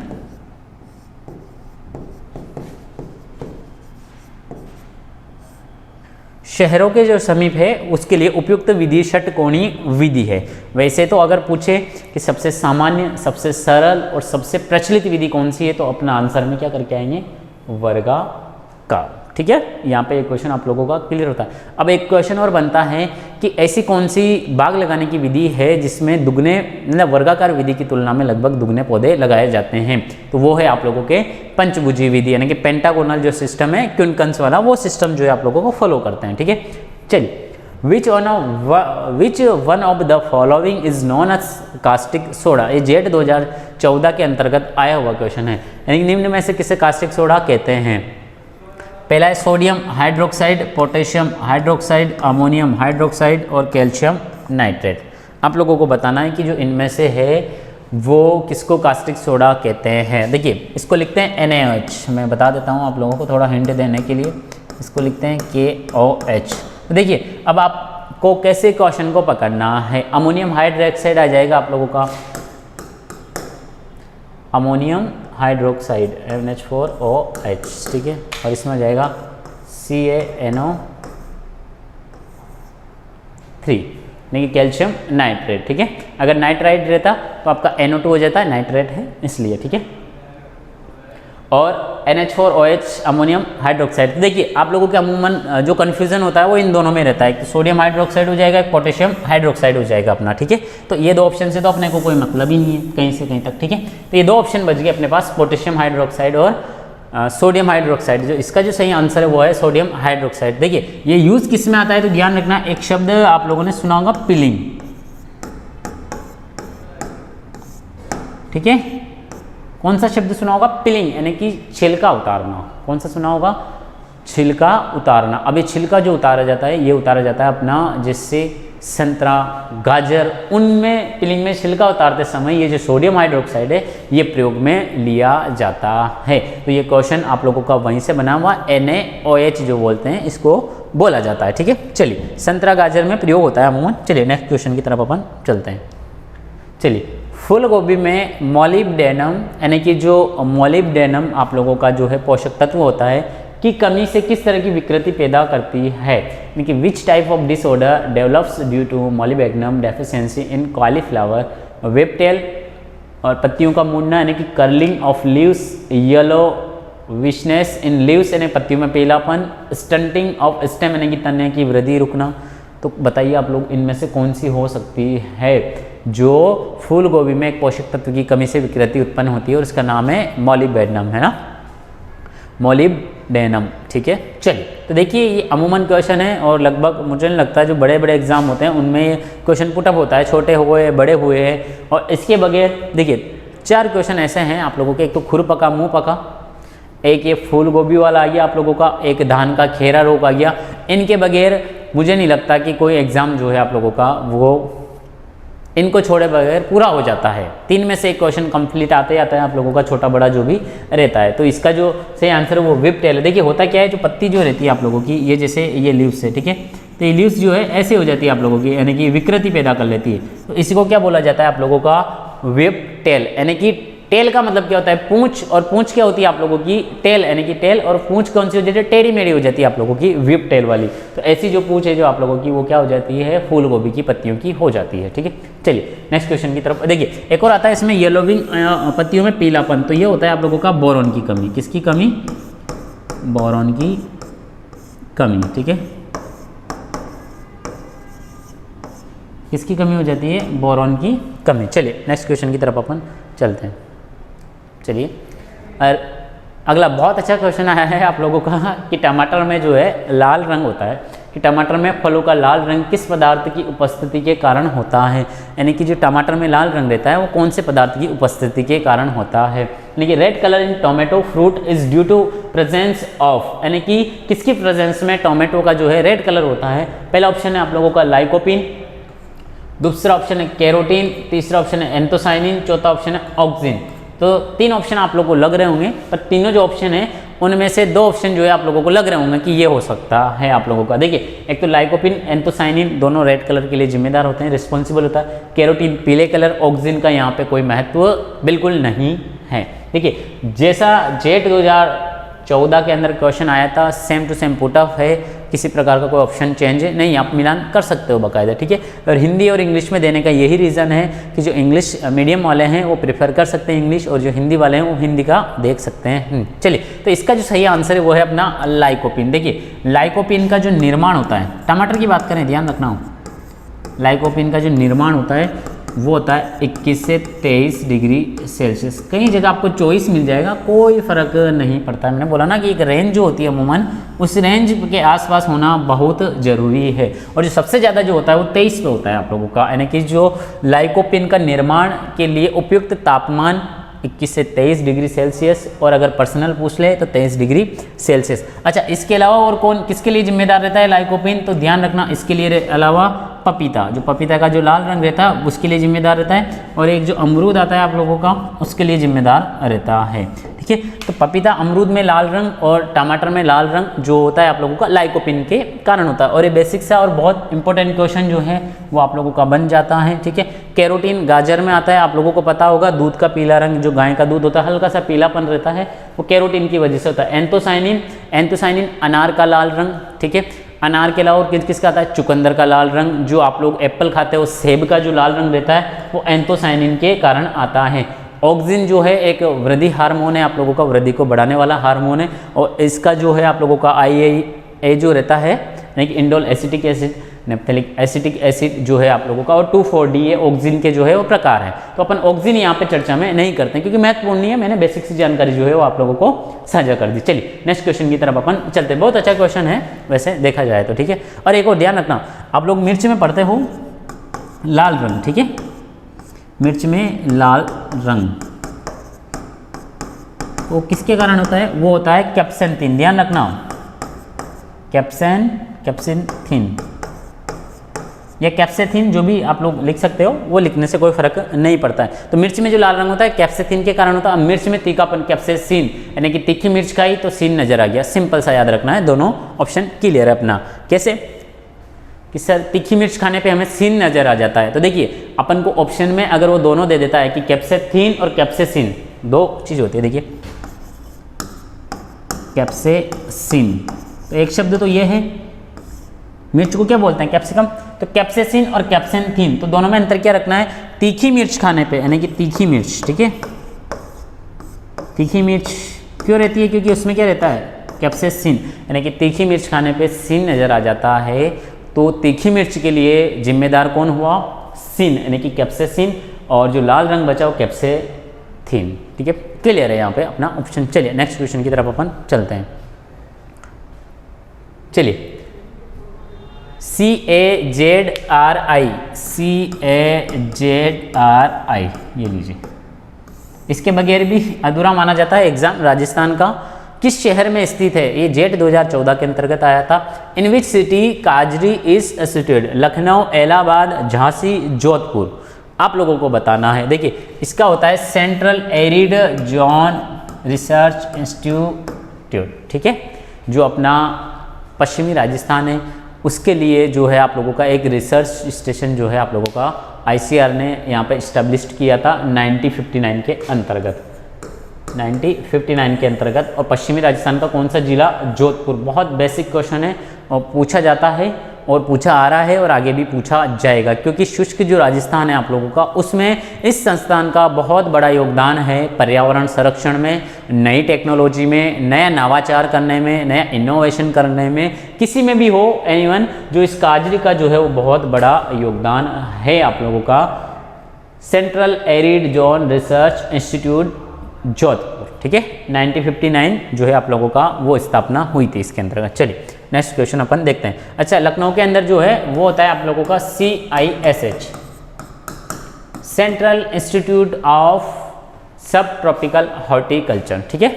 शहरों के जो समीप है उसके लिए उपयुक्त विधि षटकोणीय विधि है। वैसे तो अगर पूछे कि सबसे सामान्य, सबसे सरल और सबसे प्रचलित विधि कौन सी है तो अपना आंसर में क्या करके आएंगे? वर्गाकार। ठीक है, यहाँ पे एक क्वेश्चन आप लोगों का क्लियर होता है। अब एक क्वेश्चन और बनता है कि ऐसी कौन सी बाग लगाने की विधि है जिसमें दुगने मतलब वर्गाकार विधि की तुलना में लगभग दुगने पौधे लगाए जाते हैं, तो वो है आप लोगों के पंचभुजी विधि, यानी कि पेंटागोनल जो सिस्टम है क्विंकन्स वाला, वो सिस्टम जो है आप लोगों को फॉलो करते हैं। ठीक है, चलिए, which one of the following is known as caustic soda, ये जेट 2014 के अंतर्गत आया हुआ क्वेश्चन है, यानी निम्न में से किसे कास्टिक सोडा कहते हैं। पहला है sodium hydroxide, potassium hydroxide, ammonium hydroxide और कैल्शियम नाइट्रेट। आप लोगों को बताना है कि जो इनमें से है वो किसको कास्टिक सोडा कहते हैं। देखिए, इसको लिखते हैं NaOH, मैं बता देता हूँ आप लोगों को थोड़ा हिंट देने के लिए, इसको लिखते हैं KOH। तो देखिए, अब आपको कैसे क्वेश्चन को पकड़ना है। अमोनियम हाइड्रोक्साइड आ जाएगा आप लोगों का, अमोनियम हाइड्रोक्साइड NH4OH, ठीक है, और इसमें आ जाएगा CaNO3, यानी कि कैल्शियम नाइट्रेट। ठीक है, अगर नाइट्राइट रहता तो आपका NO2 हो जाता है, नाइट्रेट है इसलिए। ठीक है, और NH4OH अमोनियम हाइड्रोक्साइड। देखिए, आप लोगों के अमूमन जो कन्फ्यूजन होता है वो इन दोनों में रहता है, कि सोडियम हाइड्रोक्साइड हो जाएगा, पोटेशियम हाइड्रोक्साइड हो जाएगा अपना। ठीक है, तो ये दो ऑप्शन से तो अपने को कोई मतलब ही नहीं है कहीं से कहीं तक। ठीक है, तो ये दो ऑप्शन बच गए अपने पास, पोटेशियम हाइड्रोक्साइड और सोडियम हाइड्रोक्साइड। जो इसका जो सही आंसर है वो है सोडियम हाइड्रोक्साइड। देखिए, ये यूज किस में आता है तो ध्यान रखना, एक शब्द आप लोगों ने सुना होगा, पिलिंग। ठीक है, कौन सा शब्द सुना होगा, पिलिंग, यानी कि छिलका उतारना। कौन सा सुना होगा, छिलका उतारना। अब ये छिलका जो उतारा जाता है, ये उतारा जाता है अपना, जिससे संतरा, गाजर, उनमें पिलिंग में छिलका उतारते समय ये जो सोडियम हाइड्रोक्साइड है ये प्रयोग में लिया जाता है। तो ये क्वेश्चन आप लोगों का वहीं से बना हुआ, NaOH जो बोलते हैं इसको बोला जाता है। ठीक है, चलिए, संतरा गाजर में प्रयोग होता है अमूमन। चलिए, नेक्स्ट क्वेश्चन की तरफ अपन चलते हैं। चलिए, फूल गोभी में मोलिब्डेनम, यानी कि जो मोलिब्डेनम आप लोगों का जो है पोषक तत्व होता है, की कमी से किस तरह की विकृति पैदा करती है, यानी कि which type of disorder develops due to molybdenum deficiency in cauliflower, whiptail और पत्तियों का मुड़ना, यानी कि curling of leaves, yellowishness in leaves, यानी पत्तियों में पीलापन, स्टंटिंग ऑफ स्टेम, यानी कि तने की वृद्धि रुकना। तो बताइए आप लोग, इनमें से कौन सी हो सकती है जो फूल गोभी में एक पोषक तत्व की कमी से विकृति उत्पन्न होती है, और इसका नाम है मोलिब्डेनम, है ना, मोलिब्डेनम। ठीक है, चलिए, तो देखिए, ये अमूमन क्वेश्चन है और लगभग मुझे नहीं लगता जो बड़े बड़े एग्जाम होते हैं उनमें क्वेश्चन पुटअप होता है, छोटे हुए बड़े हुए हैं। और इसके बगैर देखिए, 4 क्वेश्चन ऐसे हैं आप लोगों के, एक तो खुर पका मुंह पका, एक ये फूल गोभी वाला आ गया आप लोगों का, एक धान का खेरा रोग आ गया। इनके बगैर मुझे नहीं लगता कि कोई एग्जाम जो है आप लोगों का वो इनको छोड़े बगैर पूरा हो जाता है। 3 में से एक क्वेश्चन कंप्लीट आते आता है आप लोगों का, छोटा बड़ा जो भी रहता है। तो इसका जो सही आंसर है वो विपटेल है। देखिए, होता क्या है, जो पत्ती जो रहती है आप लोगों की, ये जैसे ये लीव्स है, ठीक है, तो ये लीव्स जो है ऐसे हो जाती है आप लोगों की, यानी कि विकृति पैदा कर लेती है। तो इसी को क्या बोला जाता है आप लोगों का, विपटेल, यानी कि टेल का मतलब क्या होता है, पूंछ, और पूंछ क्या होती है आप लोगों की, टेल, यानी कि टेल, और पूंछ कौन सी हो जाती है, टेढ़ी मेढ़ी हो जाती है आप लोगों की, विप टेल वाली। तो ऐसी जो पूंछ है जो आप लोगों की, वो क्या हो जाती है, फूल गोभी की पत्तियों की हो जाती है। ठीक है, चलिए नेक्स्ट क्वेश्चन की तरफ देखिए। एक और आता है इसमें, येलोविंग, पत्तियों में पीलापन। तो ये होता है आप लोगों का बोरॉन की कमी। किसकी कमी, बोरॉन की कमी। ठीक है, किसकी कमी हो जाती है, बोरॉन की कमी। चलिए नेक्स्ट क्वेश्चन की तरफ अपन चलते हैं। चलिए, और अगला बहुत अच्छा क्वेश्चन आया है आप लोगों का कि टमाटर में जो है लाल रंग होता है, कि टमाटर में फलों का लाल रंग किस पदार्थ की उपस्थिति के कारण होता है, यानी कि जो टमाटर में लाल रंग रहता है वो कौन से पदार्थ की उपस्थिति के कारण होता है। यानी कि red colour in tomato fruit is due to presence of, यानी कि किसकी प्रेजेंस में टोमेटो का जो है रेड कलर होता है। पहला ऑप्शन है आप लोगों का लाइकोपिन, दूसरा ऑप्शन है कैरोटीन, तीसरा ऑप्शन है एंथोसाइनिन, चौथा ऑप्शन है ऑक्सिन। तो 3 ऑप्शन आप लोगों को लग रहे होंगे, पर तीनों जो ऑप्शन है उनमें से 2 ऑप्शन जो है आप लोगों को लग रहे होंगे कि ये हो सकता है आप लोगों का। देखिए, एक तो लाइकोपिन, एंथोसाइनिन दोनों रेड कलर के लिए जिम्मेदार होते हैं, रिस्पॉन्सिबल होता है। कैरोटीन पीले कलर, ऑक्सिन का यहाँ पे कोई महत्व बिल्कुल नहीं है। देखिए, जैसा जेट 2014 के अंदर क्वेश्चन आया था, सेम टू सेम पुटअप है, किसी प्रकार का कोई ऑप्शन चेंज नहीं, आप मिलान कर सकते हो बाकायदा, ठीक है। और हिंदी और इंग्लिश में देने का यही रीज़न है कि जो इंग्लिश मीडियम वाले हैं वो प्रेफर कर सकते हैं इंग्लिश, और जो हिंदी वाले हैं वो हिंदी का देख सकते हैं। चलिए, तो इसका जो सही आंसर है वो है अपना लाइकोपीन। देखिए, लाइकोपीन का जो निर्माण होता है, टमाटर की बात करें, ध्यान रखना हो, लाइकोपीन का जो निर्माण होता है वो होता है 21 से 23 डिग्री सेल्सियस। कई जगह आपको 24 मिल जाएगा, कोई फ़र्क नहीं पड़ता है। मैंने बोला ना कि एक रेंज जो होती है अमूमन उस रेंज के आसपास होना बहुत ज़रूरी है। और जो सबसे ज़्यादा जो होता है वो 23 पे होता है आप लोगों का, यानी कि जो लाइकोपीन का निर्माण के लिए उपयुक्त तापमान 21 से 23 डिग्री सेल्सियस, और अगर पर्सनल पूछ ले तो 23 डिग्री सेल्सियस। अच्छा, इसके अलावा और कौन किसके लिए जिम्मेदार रहता है लाइकोपीन? तो ध्यान रखना, इसके लिए अलावा पपीता, जो पपीता का जो लाल रंग रहता है उसके लिए जिम्मेदार रहता है, और एक जो अमरूद आता है आप लोगों का उसके लिए जिम्मेदार रहता है, ठीक है। तो पपीता, अमरूद में लाल रंग और टमाटर में लाल रंग जो होता है आप लोगों का लाइकोपीन के कारण होता है। और ये बेसिक सा और बहुत इंपॉर्टेंट क्वेश्चन जो है वो आप लोगों का बन जाता है, ठीक है। कैरोटीन गाजर में आता है, आप लोगों को पता होगा, दूध का पीला रंग, जो गाय का दूध होता है हल्का सा पीलापन रहता है, वो कैरोटीन की वजह से होता है। एंथोसाइनिन अनार का लाल रंग, ठीक है। अनार के अलावा और किसका आता है? चुकंदर का लाल रंग। जो आप लोग एप्पल खाते हो, सेब का जो लाल रंग रहता है वो एंथोसाइनिन के कारण आता है। ऑक्सिन जो है एक वृद्धि हार्मोन है, आप लोगों का वृद्धि को बढ़ाने वाला हार्मोन है, और इसका जो है आप लोगों का IA जो रहता है, यानी कि indole acetic acid, naphthalic acetic acid जो है आप लोगों का, और 2,4-D ये ऑक्सिन के जो है वो प्रकार है। तो अपन ऑक्सिन यहाँ पे चर्चा में नहीं करते क्योंकि महत्वपूर्ण नहीं है, मैंने बेसिक सी जानकारी जो है वो आप लोगों को साझा कर दी। चलिए नेक्स्ट क्वेश्चन की तरफ अपन चलते हैं। बहुत अच्छा क्वेश्चन है वैसे देखा जाए तो, ठीक है। और एक और ध्यान रखना, आप लोग मिर्च में पढ़ते हो लाल रंग, ठीक है, मिर्च में लाल रंग वो किसके कारण होता है? वो होता है कैप्सेंथिन। ध्यान रखना, कैप्सेंथिन या कैप्सेथिन, जो भी आप लोग लिख सकते हो, वो लिखने से कोई फर्क नहीं पड़ता है। तो मिर्च में जो लाल रंग होता है कैप्सेथिन के कारण होता है। मिर्च में तीखापन, कैप्सेसिन, यानी कि तीखी मिर्च खाई तो सीन नजर आ गया। सिंपल सा याद रखना है, दोनों ऑप्शन क्लियर है अपना। कैसे कि सर तीखी मिर्च खाने पे हमें सीन नजर आ जाता है, तो देखिए अपन को ऑप्शन में अगर वो दोनों दे देता है कि कैप्सेथिन और कैप्सेसिन दो चीज होती है, देखिए कैप्सेसिन, तो एक शब्द तो ये है, मिर्च को क्या बोलते हैं? कैप्सिकम। तो कैप्सेसिन और कैप्सेंथिन, तो दोनों में अंतर क्या रखना है? तीखी मिर्च खाने पे, यानी कि तीखी मिर्च, ठीक है। तीखी मिर्च क्यों रहती है? क्योंकि उसमें क्या रहता है? कैप्सेसिन, यानी कि तीखी मिर्च खाने पे सीन नजर आ जाता है। तो तीखी मिर्च के लिए जिम्मेदार कौन हुआ? सिन, यानी कि कैप्सेसिन, और जो लाल रंग बचा वो कैप्सेथिन, ठीक है। क्लियर है यहाँ पे अपना ऑप्शन। चलिए नेक्स्ट क्वेश्चन की तरफ अपन चलते हैं। चलिए CAZRI, ये लीजिए, इसके बगैर भी अधूरा माना जाता है एग्जाम। राजस्थान का किस शहर में स्थित है? ये जेट 2014 के अंतर्गत आया था। इन विच सिटी काजरी इज सिचुएटेड? लखनऊ, इलाहाबाद, झांसी, जोधपुर, आप लोगों को बताना है। देखिए इसका होता है central arid zone research institute, ठीक है, जो अपना पश्चिमी राजस्थान है उसके लिए जो है आप लोगों का एक रिसर्च स्टेशन जो है आप लोगों का ICR ने यहाँ पे इस्टेब्लिश्ड किया था 1959 के अंतर्गत, 1959 के अंतर्गत। और पश्चिमी राजस्थान का कौन सा जिला? जोधपुर। बहुत बेसिक क्वेश्चन है और पूछा जाता है और पूछा आ रहा है और आगे भी पूछा जाएगा, क्योंकि शुष्क जो राजस्थान है आप लोगों का, उसमें इस संस्थान का बहुत बड़ा योगदान है पर्यावरण संरक्षण में, नई टेक्नोलॉजी में, नया नवाचार करने में, नया इनोवेशन करने में, किसी में भी हो एनीवन, जो इस काजरी का जो है वो बहुत बड़ा योगदान है आप लोगों का। Central arid zone research institute Jodhpur, ठीक है, 1959 जो है आप लोगों का वो स्थापना हुई थी इसके अंतर्गत। चलिए नेक्स्ट क्वेश्चन अपन देखते हैं। अच्छा, लखनऊ के अंदर जो है वो होता है आप लोगों का CISH, सेंट्रल इंस्टीट्यूट ऑफ सब ट्रॉपिकल हॉर्टिकल्चर, ठीक है,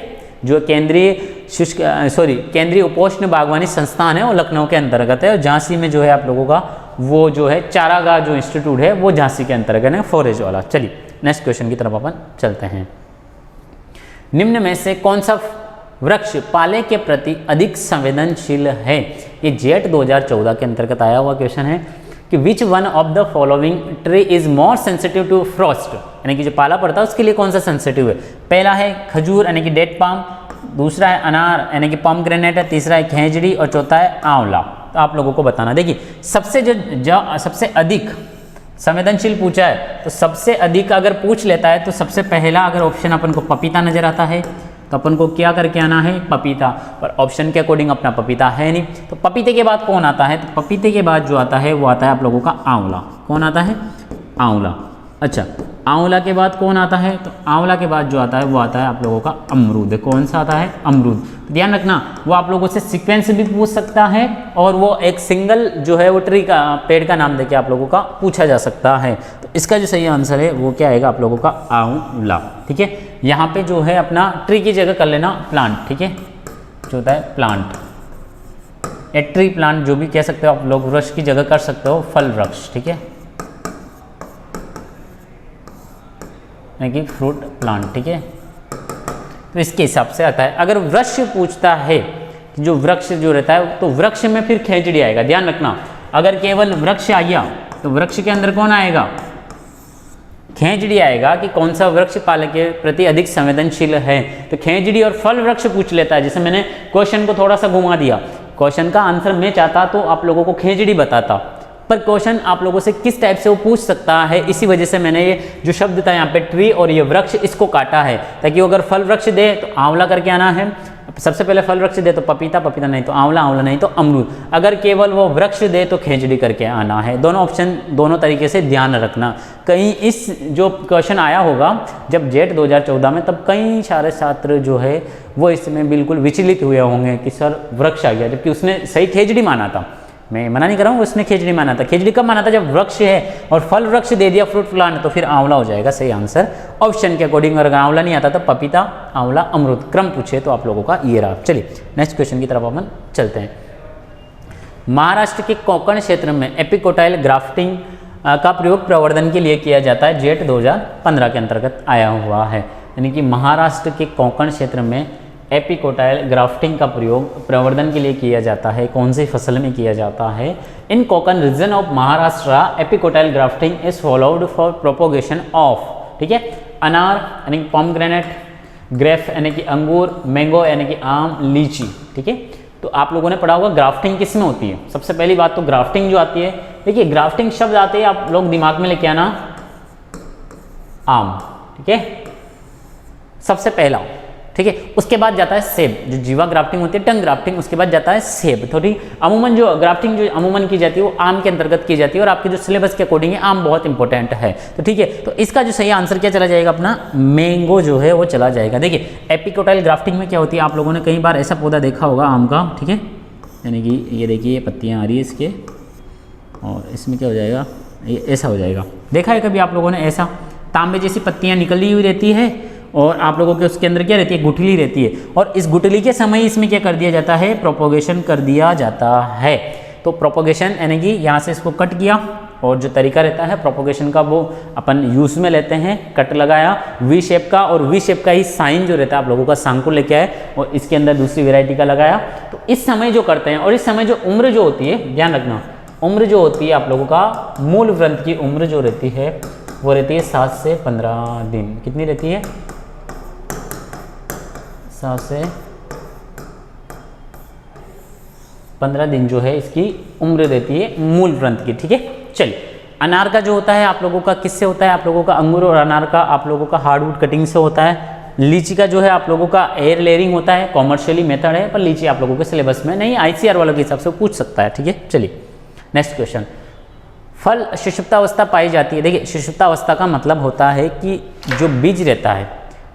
जो केंद्रीय उपोष्ण बागवानी संस्थान है वो लखनऊ के अंतर्गत है। और झांसी में जो है आप लोगों का वो जो है चारागाह जो इंस्टीट्यूट है वो झांसी के अंतर्गत है, फॉरेस्ट वाला। चलिए नेक्स्ट क्वेश्चन की तरफ अपन चलते हैं। निम्न में से कौन सा वृक्ष पाले के प्रति अधिक संवेदनशील है? ये जेट 2014 के अंतर्गत आया हुआ क्वेश्चन है कि which one of the following tree is more sensitive to frost, यानी कि जो पाला पड़ता है उसके लिए कौन सा सेंसिटिव है? पहला है खजूर, यानी कि डेट पाम, दूसरा है अनार यानी कि पोमग्रेनेट है, तीसरा है खेजड़ी और चौथा है आंवला। तो आप लोगों को बताना। देखिए सबसे अधिक संवेदनशील पूछा है तो सबसे अधिक अगर पूछ लेता है तो सबसे पहला अगर ऑप्शन अपन को पपीता नजर आता है तो अपन को क्या करके आना है पपीता, पर ऑप्शन के अकॉर्डिंग अपना पपीता है नहीं। तो पपीते के बाद कौन आता है, तो पपीते के बाद जो आता है वो आता है आप लोगों का आंवला। कौन आता है, आंवला। अच्छा, आंवला के बाद कौन आता है, तो आंवला के बाद जो आता है वो आता है आप लोगों का अमरूद। कौन सा आता है, अमरूद। ध्यान रखना वो आप लोगों से सीक्वेंस भी पूछ सकता है और वो एक सिंगल जो है वो ट्री का पेड़ का नाम देके आप लोगों का पूछा जा सकता है। तो इसका जो सही आंसर है वो क्या आएगा आप लोगों का आंवला। ठीक है, यहाँ पे जो है अपना ट्री की जगह कर लेना प्लांट। ठीक है, जो होता है प्लांट, ए ट्री प्लांट जो भी कह सकते हो आप लोग, वृक्ष की जगह कर सकते हो फल वृक्ष। ठीक है, कि फ्रूट प्लांट। ठीक है, तो इसके हिसाब से आता है। अगर वृक्ष पूछता है जो वृक्ष जो रहता है तो वृक्ष में फिर खेजड़ी आएगा। ध्यान रखना, अगर केवल वृक्ष आ गया तो वृक्ष के अंदर कौन आएगा, खेजड़ी आएगा कि कौन सा वृक्ष पालक के प्रति अधिक संवेदनशील है। तो खेजड़ी और फल वृक्ष पूछ लेता है। जैसे मैंने क्वेश्चन को थोड़ा सा घुमा दिया, क्वेश्चन का आंसर मैं चाहता तो आप लोगों को खेजड़ी बताता, पर क्वेश्चन आप लोगों से किस टाइप से वो पूछ सकता है, इसी वजह से मैंने ये जो शब्द था यहाँ पे ट्री और ये वृक्ष इसको काटा है, ताकि वो अगर फल वृक्ष दे तो आंवला करके आना है। सबसे पहले फल वृक्ष दे तो पपीता, पपीता नहीं तो आंवला, आंवला नहीं तो अमरूद। अगर केवल वो वृक्ष दे तो खेजड़ी करके आना है। दोनों ऑप्शन दोनों तरीके से ध्यान रखना। कहीं इस जो क्वेश्चन आया होगा जब जेट 2014 में, तब कई सारे छात्र जो है वो इसमें बिल्कुल विचलित हुए होंगे कि सर वृक्ष आ गया, जबकि उसने सही खेजड़ी माना था। मैं मना नहीं कर रहा हूँ, उसने खेजड़ी माना था। खेजड़ी कब माना था, जब वृक्ष है और फल वृक्ष दे दिया फ्रूट प्लांट, तो फिर आंवला हो जाएगा सही आंसर ऑप्शन के अकॉर्डिंग। अगर आंवला नहीं आता तो पपीता, आंवला, अमरूद क्रम पूछे तो आप लोगों का ये रहा। चलिए नेक्स्ट क्वेश्चन की तरफ अपन चलते हैं। महाराष्ट्र के कोंकण क्षेत्र में एपिकोटाइल ग्राफ्टिंग का प्रयोग प्रवर्धन के लिए किया जाता है। जेट 2015 के अंतर्गत आया हुआ है। यानी कि महाराष्ट्र के कोंकण क्षेत्र में एपिकोटाइल ग्राफ्टिंग का प्रयोग प्रवर्धन के लिए किया जाता है। कौन सी फसल में किया जाता है, in Konkan region of Maharashtra epicotyl grafting is followed for propagation of, ठीक है, अनार यानी पोमग्रेनेट, ग्रेफ यानी कि अंगूर, मैंगो यानी कि आम, लीची। ठीक है, तो आप लोगों ने पढ़ा होगा ग्राफ्टिंग किस में होती है। सबसे पहली बात तो ग्राफ्टिंग जो आती है, देखिए ग्राफ्टिंग शब्द आते हैं आप लोग दिमाग में लेके आना आम। ठीक है, सबसे पहला, ठीक है, उसके बाद जाता है सेब, जो जीवा ग्राफ्टिंग होती है, टंग ग्राफ्टिंग, उसके बाद जाता है सेब। थोड़ी अमूमन जो ग्राफ्टिंग जो अमूमन की जाती है वो आम के अंतर्गत की जाती है, और आपके जो सिलेबस के अकॉर्डिंग है आम बहुत इंपॉर्टेंट है। तो ठीक है, तो इसका जो सही आंसर क्या चला जाएगा अपना, मैंगो जो है वो चला जाएगा। देखिए एपिकोटाइल ग्राफ्टिंग में क्या होती है, आप लोगों ने कई बार ऐसा पौधा देखा होगा आम का। ठीक है, यानी कि ये देखिए ये पत्तियाँ आ रही है इसके, और इसमें क्या हो जाएगा, ये ऐसा हो जाएगा। देखा है कभी आप लोगों ने ऐसा, तांबे जैसी पत्तियाँ निकली हुई रहती है और आप लोगों के उसके अंदर क्या रहती है, गुठली रहती है, और इस गुठली के समय इसमें क्या कर दिया जाता है, प्रोपोगेशन कर दिया जाता है। तो प्रोपोगेशन यानी कि यहाँ से इसको कट किया, और जो तरीका रहता है प्रोपोगेशन का वो अपन यूज़ में लेते हैं, कट लगाया वी शेप का, और वी शेप का ही साइन जो रहता है आप लोगों का सांकुल लेके आए और इसके अंदर दूसरी वेराइटी का लगाया। तो इस समय जो करते हैं, और इस समय जो उम्र जो होती है, ध्यान रखना उम्र जो होती है आप लोगों का, मूल व्रंत की उम्र जो रहती है वो रहती है 7 से 15 दिन। कितनी रहती है, 7 से 15 दिन जो है इसकी उम्र रहती है मूल व्रंत की। ठीक है, चलिए अनार का जो होता है आप लोगों का किससे होता है, आप लोगों का अंगूर और अनार का आप लोगों का हार्डवुड कटिंग से होता है। लीची का जो है आप लोगों का एयर लेयरिंग होता है, कॉमर्शियली मेथड है, पर लीची आप लोगों के सिलेबस में नहीं, ICR वालों के हिसाब से पूछ सकता है। ठीक है, चलिए नेक्स्ट क्वेश्चन। फल सुषुप्तावस्था पाई जाती है। देखिए सुषुप्तावस्था का मतलब होता है कि जो बीज रहता है,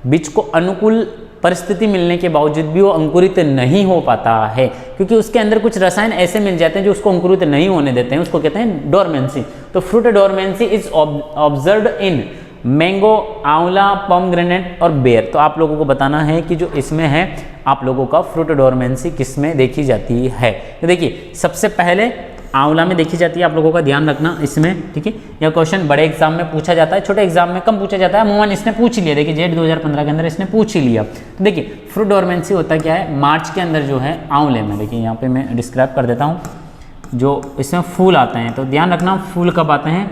बीज को अनुकूल परिस्थिति मिलने के बावजूद भी वो अंकुरित नहीं हो पाता है, क्योंकि उसके अंदर कुछ रसायन ऐसे मिल जाते हैं जो उसको अंकुरित नहीं होने देते हैं, उसको कहते हैं डोरमेंसी। तो fruit dormancy is observed in mango, आंवला, पोमग्रेनेट और बेर। तो आप लोगों को बताना है कि जो इसमें है आप लोगों का फ्रूट डोरमेंसी किस में देखी जाती है। तो देखिए सबसे पहले आंवला में देखी जाती है, आप लोगों का ध्यान रखना इसमें। ठीक है, यह क्वेश्चन बड़े एग्जाम में पूछा जाता है, छोटे एग्जाम में कम पूछा जाता है। अमूमन इसने पूछ लिया, देखिए जेट 2015 के अंदर इसने पूछ ही लिया। तो देखिए फ्रूट डोरमेंसी होता क्या है, मार्च के अंदर जो है आंवले में, देखिए यहाँ पे मैं डिस्क्राइब कर देता हूँ, जो इसमें फूल आते हैं। तो ध्यान रखना फूल कब आते हैं,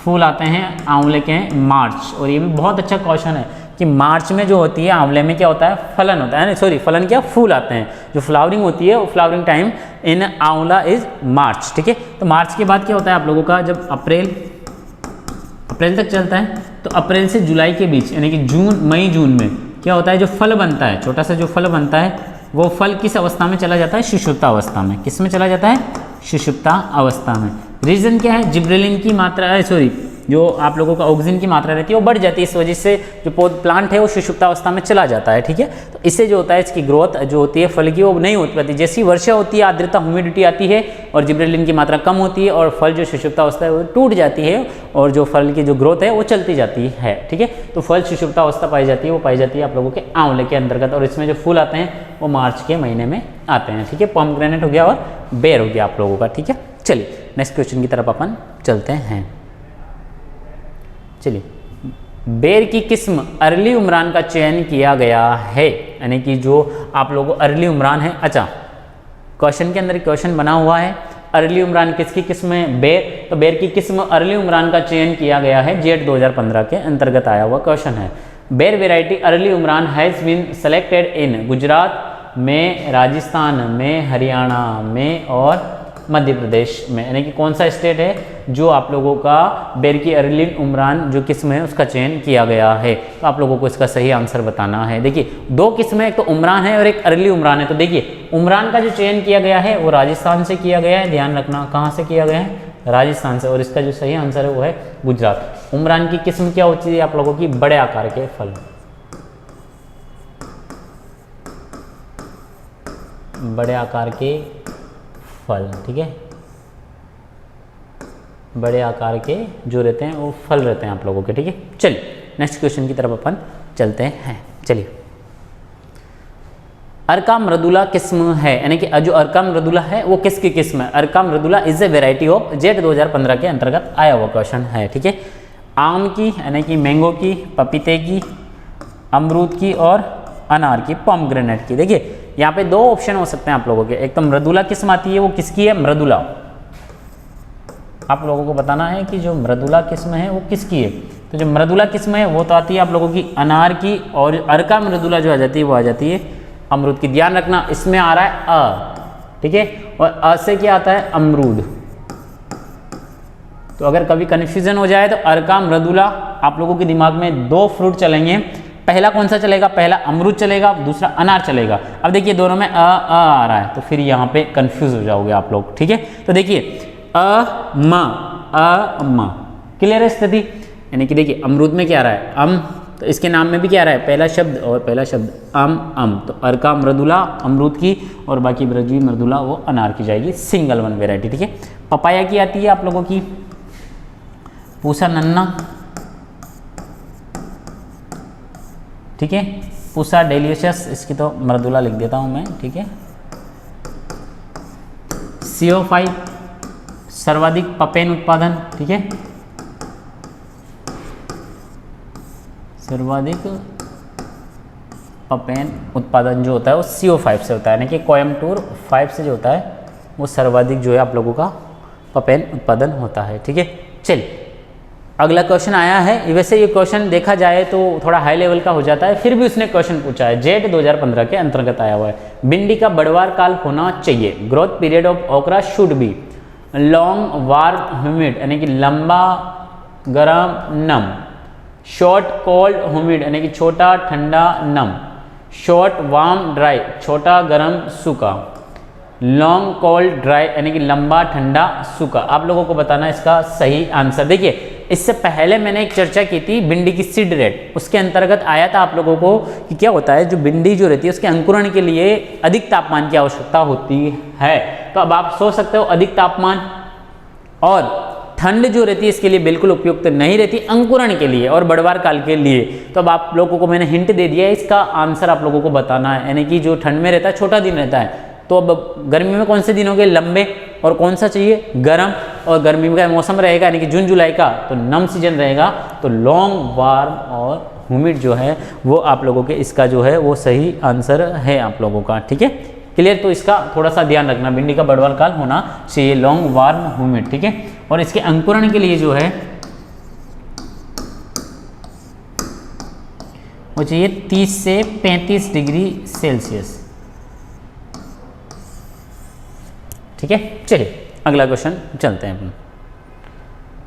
फूल आते हैं आंवले के मार्च। और ये भी बहुत अच्छा क्वेश्चन है, कि मार्च में जो होती है आंवले में क्या होता है, फलन होता है, सॉरी फलन क्या, फूल आते हैं, जो फ्लावरिंग होती है वो फ्लावरिंग टाइम इन आंवला इज मार्च। ठीक है, तो मार्च के बाद क्या होता है आप लोगों का, जब अप्रैल तक चलता है, तो अप्रैल से जुलाई के बीच यानी कि जून मई जून में क्या होता है, जो फल बनता है, छोटा सा जो फल बनता है, वो फल किस अवस्था में चला जाता है, सुषुप्ता अवस्था में। किस में चला जाता है, सुषुप्ता अवस्था में। रीज़न क्या है, जिब्रेलिन की मात्रा, सॉरी जो आप लोगों का ऑक्सीजन की मात्रा रहती है वो बढ़ जाती है, इस वजह से जो प्लांट है वो सुषुप्ता अवस्था में चला जाता है। ठीक है, तो इससे जो होता है इसकी ग्रोथ जो होती है फल की वो नहीं हो पाती। जैसी वर्षा होती है, आर्द्रता ह्यूमिडिटी आती है और जिब्रेलिन की मात्रा कम होती है और फल जो सुषुप्ता अवस्था है वो टूट जाती है और जो फल की जो ग्रोथ है वो चलती जाती है। ठीक है, तो फल सुषुप्ता अवस्था पाई जाती है, वो पाई जाती है आप लोगों के आंवले के अंतर्गत, और इसमें जो फूल आते हैं वो मार्च के महीने में आते हैं। ठीक है, पोमेग्रेनेट हो गया और बेर हो गया आप लोगों का। ठीक है, चलिए नेक्स्ट क्वेश्चन की तरफ अपन चलते हैं। चलिए, बेर की किस्म अर्ली उमरान का चयन किया गया है, यानी कि जो आप लोगों को अर्ली उमरान है। अच्छा, क्वेश्चन के अंदर क्वेश्चन बना हुआ है अर्ली उमरान किसकी किस्म है, बेर, तो बेर की किस्म अर्ली उमरान का चयन किया गया है, जेट 2015 के अंतर्गत आया हुआ क्वेश्चन है। Ber variety early Umran has been selected in Gujarat में, राजस्थान में, हरियाणा में और मध्य प्रदेश में, यानी कि कौन सा स्टेट है जो आप लोगों का बेर की अर्ली उमरान जो किस्म है उसका चयन किया गया है। तो आप लोगों को इसका सही आंसर बताना है। देखिए दो किस्में, एक तो उमरान है और एक अर्ली उमरान है। तो देखिए उमरान का जो चयन किया गया है वो राजस्थान से किया गया है, ध्यान रखना कहाँ से किया गया है, राजस्थान से, और इसका जो सही आंसर है वो है गुजरात। उमरान की किस्म क्या होती है आप लोगों की, बड़े आकार के फल, बड़े आकार के फल। ठीक है, बड़े आकार के जो रहते हैं वो फल रहते हैं आप लोगों के। ठीक है, चलिए नेक्स्ट क्वेश्चन की तरफ अपन चलते हैं। चलिए, अर्का मृदुला किस्म है, यानी कि जो अर्का मृदुला है वो किसकी किस्म है, Arka Mridula is a variety of, जेट 2015 के अंतर्गत आया हुआ क्वेश्चन है। ठीक है, आम की यानी कि मैंगो की, पपीते की, अमरूद की और अनार की, पोमेग्रेनेट की। देखिए यहाँ पे दो ऑप्शन हो सकते हैं आप लोगों के, एक तो मृदुला किस्म आती है, वो किसकी है, मृदुला। आप लोगों को बताना है कि जो मृदुला किस्म है वो किसकी है। तो जो मृदुला किस्म है वो तो आती है आप लोगों की अनार की, और अर्का मृदुला जो आ जाती है वो आ जाती है अमरूद की। ध्यान रखना इसमें आ रहा है अ, ठीक है, और अ से क्या आता है, अमरूद। तो अगर कभी कन्फ्यूजन हो जाए तो अर्का मृदुला आप लोगों के दिमाग में दो फ्रूट चलेंगे, पहला कौन सा चलेगा, पहला अमरूद चलेगा, दूसरा अनार चलेगा। अब देखिए दोनों में आ रहा है तो फिर यहाँ पे कंफ्यूज हो जाओगे आप लोग। ठीक है, तो देखिए अ म क्लियर है स्थिति, यानी कि देखिए अमरूद में क्या आ रहा है, अम, तो इसके नाम में भी क्या आ रहा है, पहला शब्द और पहला शब्द अम, तो अर्का मृदुला अमरूद की और बाकी ब्रजवी मृदुला वो अनार की जाएगी, सिंगल वन वेराइटी। ठीक है, पपाया की आती है आप लोगों की पूसा नन्ना, ठीक है, पूसा डेलिशियस, इसकी तो मृदुला लिख देता हूं मैं। ठीक है, CO5 सर्वाधिक पपेन उत्पादन। ठीक है, सर्वाधिक पपेन उत्पादन जो होता है वो CO5 से होता है, यानी कि कोयम्बटूर 5 से जो होता है वो सर्वाधिक जो है आप लोगों का पपेन उत्पादन होता है। ठीक है, चलिए अगला क्वेश्चन आया है। वैसे ये क्वेश्चन देखा जाए तो थोड़ा हाई लेवल का हो जाता है, फिर भी उसने क्वेश्चन पूछा है, जेट 2015 के अंतर्गत आया हुआ है। भिंडी का बढ़वार काल होना चाहिए, ग्रोथ पीरियड ऑफ ओकरा should be long warm humid, यानी कि लंबा गर्म नम, शॉर्ट कोल्ड ह्यूमिड, यानी कि छोटा ठंडा नम, शॉर्ट वार्म ड्राई, छोटा गर्म सूखा, लॉन्ग कोल्ड ड्राई, यानी कि लंबा ठंडा सूखा। आप लोगों को बताना इसका सही आंसर। देखिए इससे पहले मैंने एक चर्चा की थी भिंडी की सीड रेट, उसके अंतर्गत आया था आप लोगों को कि क्या होता है, जो भिंडी जो रहती है उसके अंकुरण के लिए अधिक तापमान की आवश्यकता होती है। तो अब आप सोच सकते हो अधिक तापमान और ठंड जो रहती है इसके लिए बिल्कुल उपयुक्त नहीं रहती अंकुरण के लिए और बढ़वार काल के लिए। तो अब आप लोगों को मैंने हिंट दे दिया है, इसका आंसर आप लोगों को बताना है, यानी कि जो ठंड में रहता है छोटा दिन रहता है, तो अब गर्मी में कौन से दिन होंगे, लंबे, और कौन सा चाहिए, गर्म, और गर्मी का मौसम रहेगा यानी कि जून जुलाई का, तो नम सीजन रहेगा, तो लॉन्ग वार्म और ह्यूमिड जो है वो आप लोगों के इसका जो है वो सही आंसर है आप लोगों का। ठीक है, क्लियर, तो इसका थोड़ा सा ध्यान रखना, भिंडी का बढ़वार काल होना चाहिए लॉन्ग वार्म ह्यूमिड। ठीक है, और इसके अंकुरण के लिए जो है वो चाहिए 30 से 35 डिग्री सेल्सियस। ठीक है, चलिए अगला क्वेश्चन चलते हैं अपन।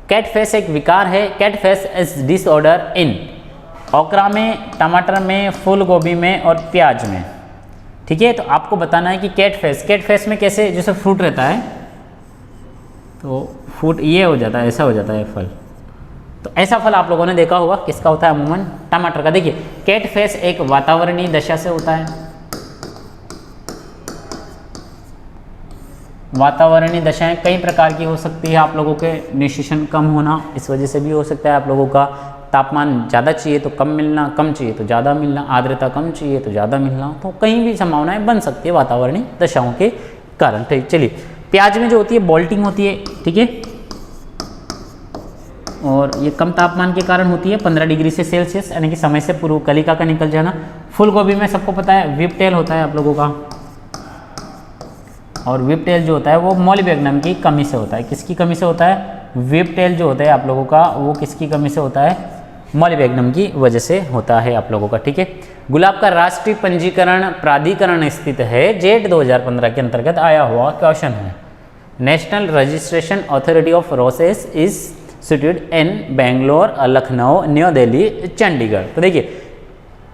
कैट फेस एक विकार है। Cat face is disorder in okra में, टमाटर में, फूल गोभी में और प्याज में। ठीक है, तो आपको बताना है कि कैट फेस में कैसे, जैसे फ्रूट रहता है तो फ्रूट ये हो जाता है, ऐसा हो जाता है फल। तो ऐसा फल आप लोगों ने देखा होगा, किसका होता है अमूमन? टमाटर का। देखिए कैट फेस एक वातावरणीय दशा से होता है। वातावरणीय दशाएं कई प्रकार की हो सकती है। आप लोगों के न्यूट्रिशन कम होना, इस वजह से भी हो सकता है। आप लोगों का तापमान ज़्यादा चाहिए तो कम मिलना, कम चाहिए तो ज़्यादा मिलना, आर्द्रता कम चाहिए तो ज़्यादा मिलना, तो कहीं भी संभावनाएं बन सकती है वातावरणीय दशाओं के कारण। ठीक, चलिए प्याज में जो होती है बोल्टिंग होती है। ठीक है, और ये कम तापमान के कारण होती है 15 डिग्री से सेल्सियस, यानी कि समय से पूर्व कलिका का निकल जाना। फूल गोभी में सबको पता है व्हिप टेल होता है आप लोगों का, और व्हिप टेल जो होता है वो मॉलिबेगनम की कमी से होता है। किसकी कमी से होता है? व्हिप टेल जो होता है आप लोगों का वो किसकी कमी से होता है? मॉलिबेगनम की वजह से होता है आप लोगों का। ठीक है, गुलाब का राष्ट्रीय पंजीकरण प्राधिकरण स्थित है। जेट 2015 के अंतर्गत आया हुआ क्वेश्चन है। National registration authority of रोसेस is situated in Bangalore, Lucknow, new Delhi, Chandigarh. तो देखिए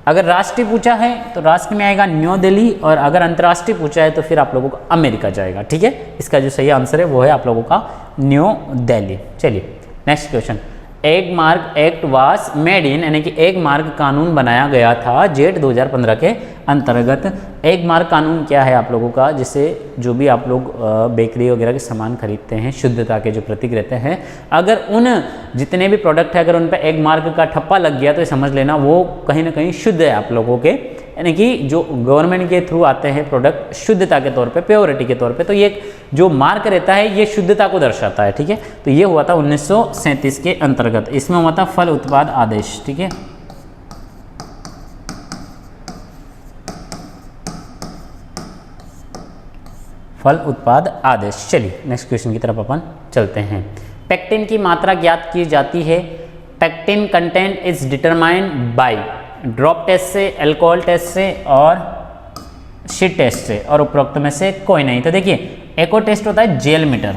अगर राष्ट्रीय पूछा है तो राष्ट्र में आएगा न्यू दिल्ली, और अगर अंतर्राष्ट्रीय पूछा है तो फिर आप लोगों को अमेरिका जाएगा। ठीक है, इसका जो सही आंसर है वो है आप लोगों का न्यू दिल्ली। चलिए next question. Egg mark act was made in, यानी कि एग मार्क कानून बनाया गया था जेट 2015 के अंतर्गत। एग मार्क कानून क्या है आप लोगों का? जैसे जो भी आप लोग बेकरी वगैरह के सामान खरीदते हैं, शुद्धता के जो प्रतीक रहते हैं, अगर उन जितने भी प्रोडक्ट है अगर उन पर एग मार्क का ठप्पा लग गया तो समझ लेना वो कहीं ना कहीं शुद्ध है आप लोगों के, यानी कि जो गवर्नमेंट के थ्रू आते हैं प्रोडक्ट शुद्धता के तौर पे, प्योरिटी के तौर पे, तो ये जो मार्क रहता है ये शुद्धता को दर्शाता है। ठीक है, तो ये हुआ था 1937 के अंतर्गत। इसमें हुआ था फल उत्पाद आदेश। ठीक है, फल उत्पाद आदेश। चलिए नेक्स्ट क्वेश्चन की तरफ अपन चलते हैं। पेक्टिन की मात्रा ज्ञात की जाती है। Pectin content is determined by drop test से, अल्कोहल टेस्ट से और शीट टेस्ट से, और उपरोक्त में से कोई नहीं। तो देखिए एको टेस्ट होता है जेल मीटर,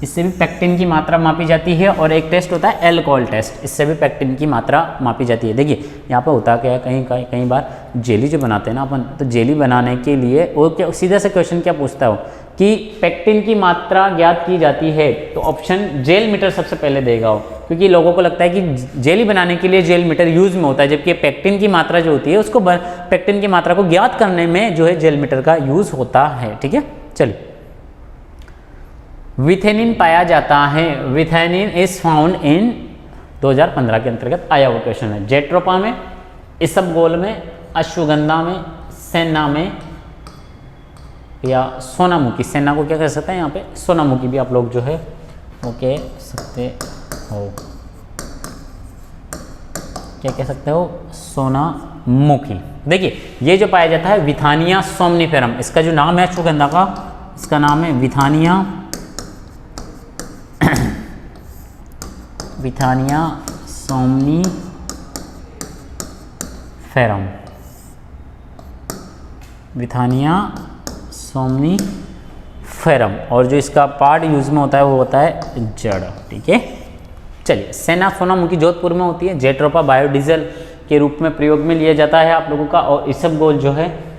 इससे भी पेक्टिन की मात्रा मापी जाती है, और एक टेस्ट होता है अल्कोहल टेस्ट, इससे भी पेक्टिन की मात्रा मापी जाती है। देखिए यहाँ पे होता क्या है, कई बार जेली जो बनाते हैं ना अपन, तो जेली बनाने के लिए वो क्या सीधा सा क्वेश्चन क्या पूछता हो कि पेक्टिन की मात्रा ज्ञात की जाती है, तो ऑप्शन जेल मीटर सबसे पहले देगा हो, क्योंकि लोगों को लगता है कि जेली बनाने के लिए जेल मीटर यूज में होता है, जबकि पेक्टिन की मात्रा जो होती है उसको पेक्टिन की मात्रा को ज्ञात करने में जो है जेल मीटर का यूज होता है। ठीक है, चलिए विथेनिन पाया जाता है। विथेनिन इज फाउंड इन 2015 के अंतर्गत आया हुआ क्वेश्चन है। जेट्रोपा में, इसबगोल में, अश्वगंधा में, सेना में या सोनामुखी। सेना को क्या कह सकते हैं यहाँ पे? सोनामुखी भी आप लोग जो है वो कह सकते हो। क्या कह सकते हो? सोनामुखी। देखिए ये जो पाया जाता है विथानिया सोमनिफेरम, इसका जो नाम है अश्वगंधा का, इसका नाम है विथानिया सोमनिफेरम। विथानिया सोमनिफेरम, और जो इसका पार्ट यूज में होता है वो होता है जड़। ठीक है, चलिए सेना सोनामुखी जोधपुर में होती है। जेट्रोपा बायोडीजल के रूप में प्रयोग में लिया जाता है आप लोगों का, और इसबगोल जो है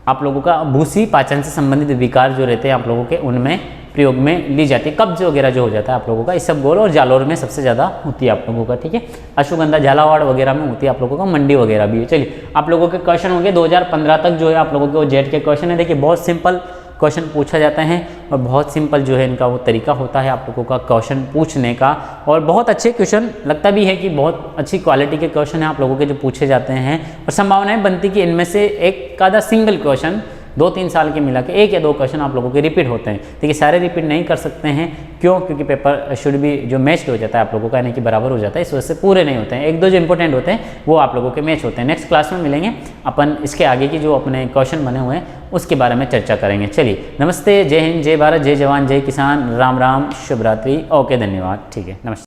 आप लोगों का भूसी पाचन से संबंधित विकार जो रहते हैं आप लोगों के उनमें प्रयोग में ली जाती है। कब्ज वगैरह जो हो जाता है आप लोगों का इसबगोल और जालोर में सबसे ज़्यादा होती है आप लोगों का। ठीक है, अश्वगंधा झालावाड़ वगैरह में होती है आप लोगों का, मंडी वगैरह भी है। चलिए आप लोगों के क्वेश्चन होंगे 2015 तक जो है आप लोगों के वो जेट के क्वेश्चन है। देखिए बहुत सिंपल क्वेश्चन पूछा जाता है, और बहुत सिंपल जो है इनका वो तरीका होता है आप लोगों का क्वेश्चन पूछने का, और बहुत अच्छे क्वेश्चन लगता भी है कि बहुत अच्छी क्वालिटी के क्वेश्चन हैं आप लोगों के जो पूछे जाते हैं, और संभावनाएं बनती कि इनमें से एक आधा सिंगल क्वेश्चन 2-3 साल के मिला के 1 या 2 क्वेश्चन आप लोगों के रिपीट होते हैं। देखिए सारे रिपीट नहीं कर सकते हैं, क्यों? क्योंकि पेपर शुड भी जो मैच हो जाता है आप लोगों का, यानी कि बराबर हो जाता है, इस वजह से पूरे नहीं होते हैं। 1-2 जो इंपॉर्टेंट होते हैं वो आप लोगों के मैच होते हैं। नेक्स्ट क्लास में मिलेंगे अपन, इसके आगे की जो अपने क्वेश्चन बने हुए हैं उसके बारे में चर्चा करेंगे। चलिए, नमस्ते, जय हिंद, जय भारत, जय जवान, जय किसान, राम राम, शुभ रात्रि, ओके, धन्यवाद। ठीक है, नमस्ते।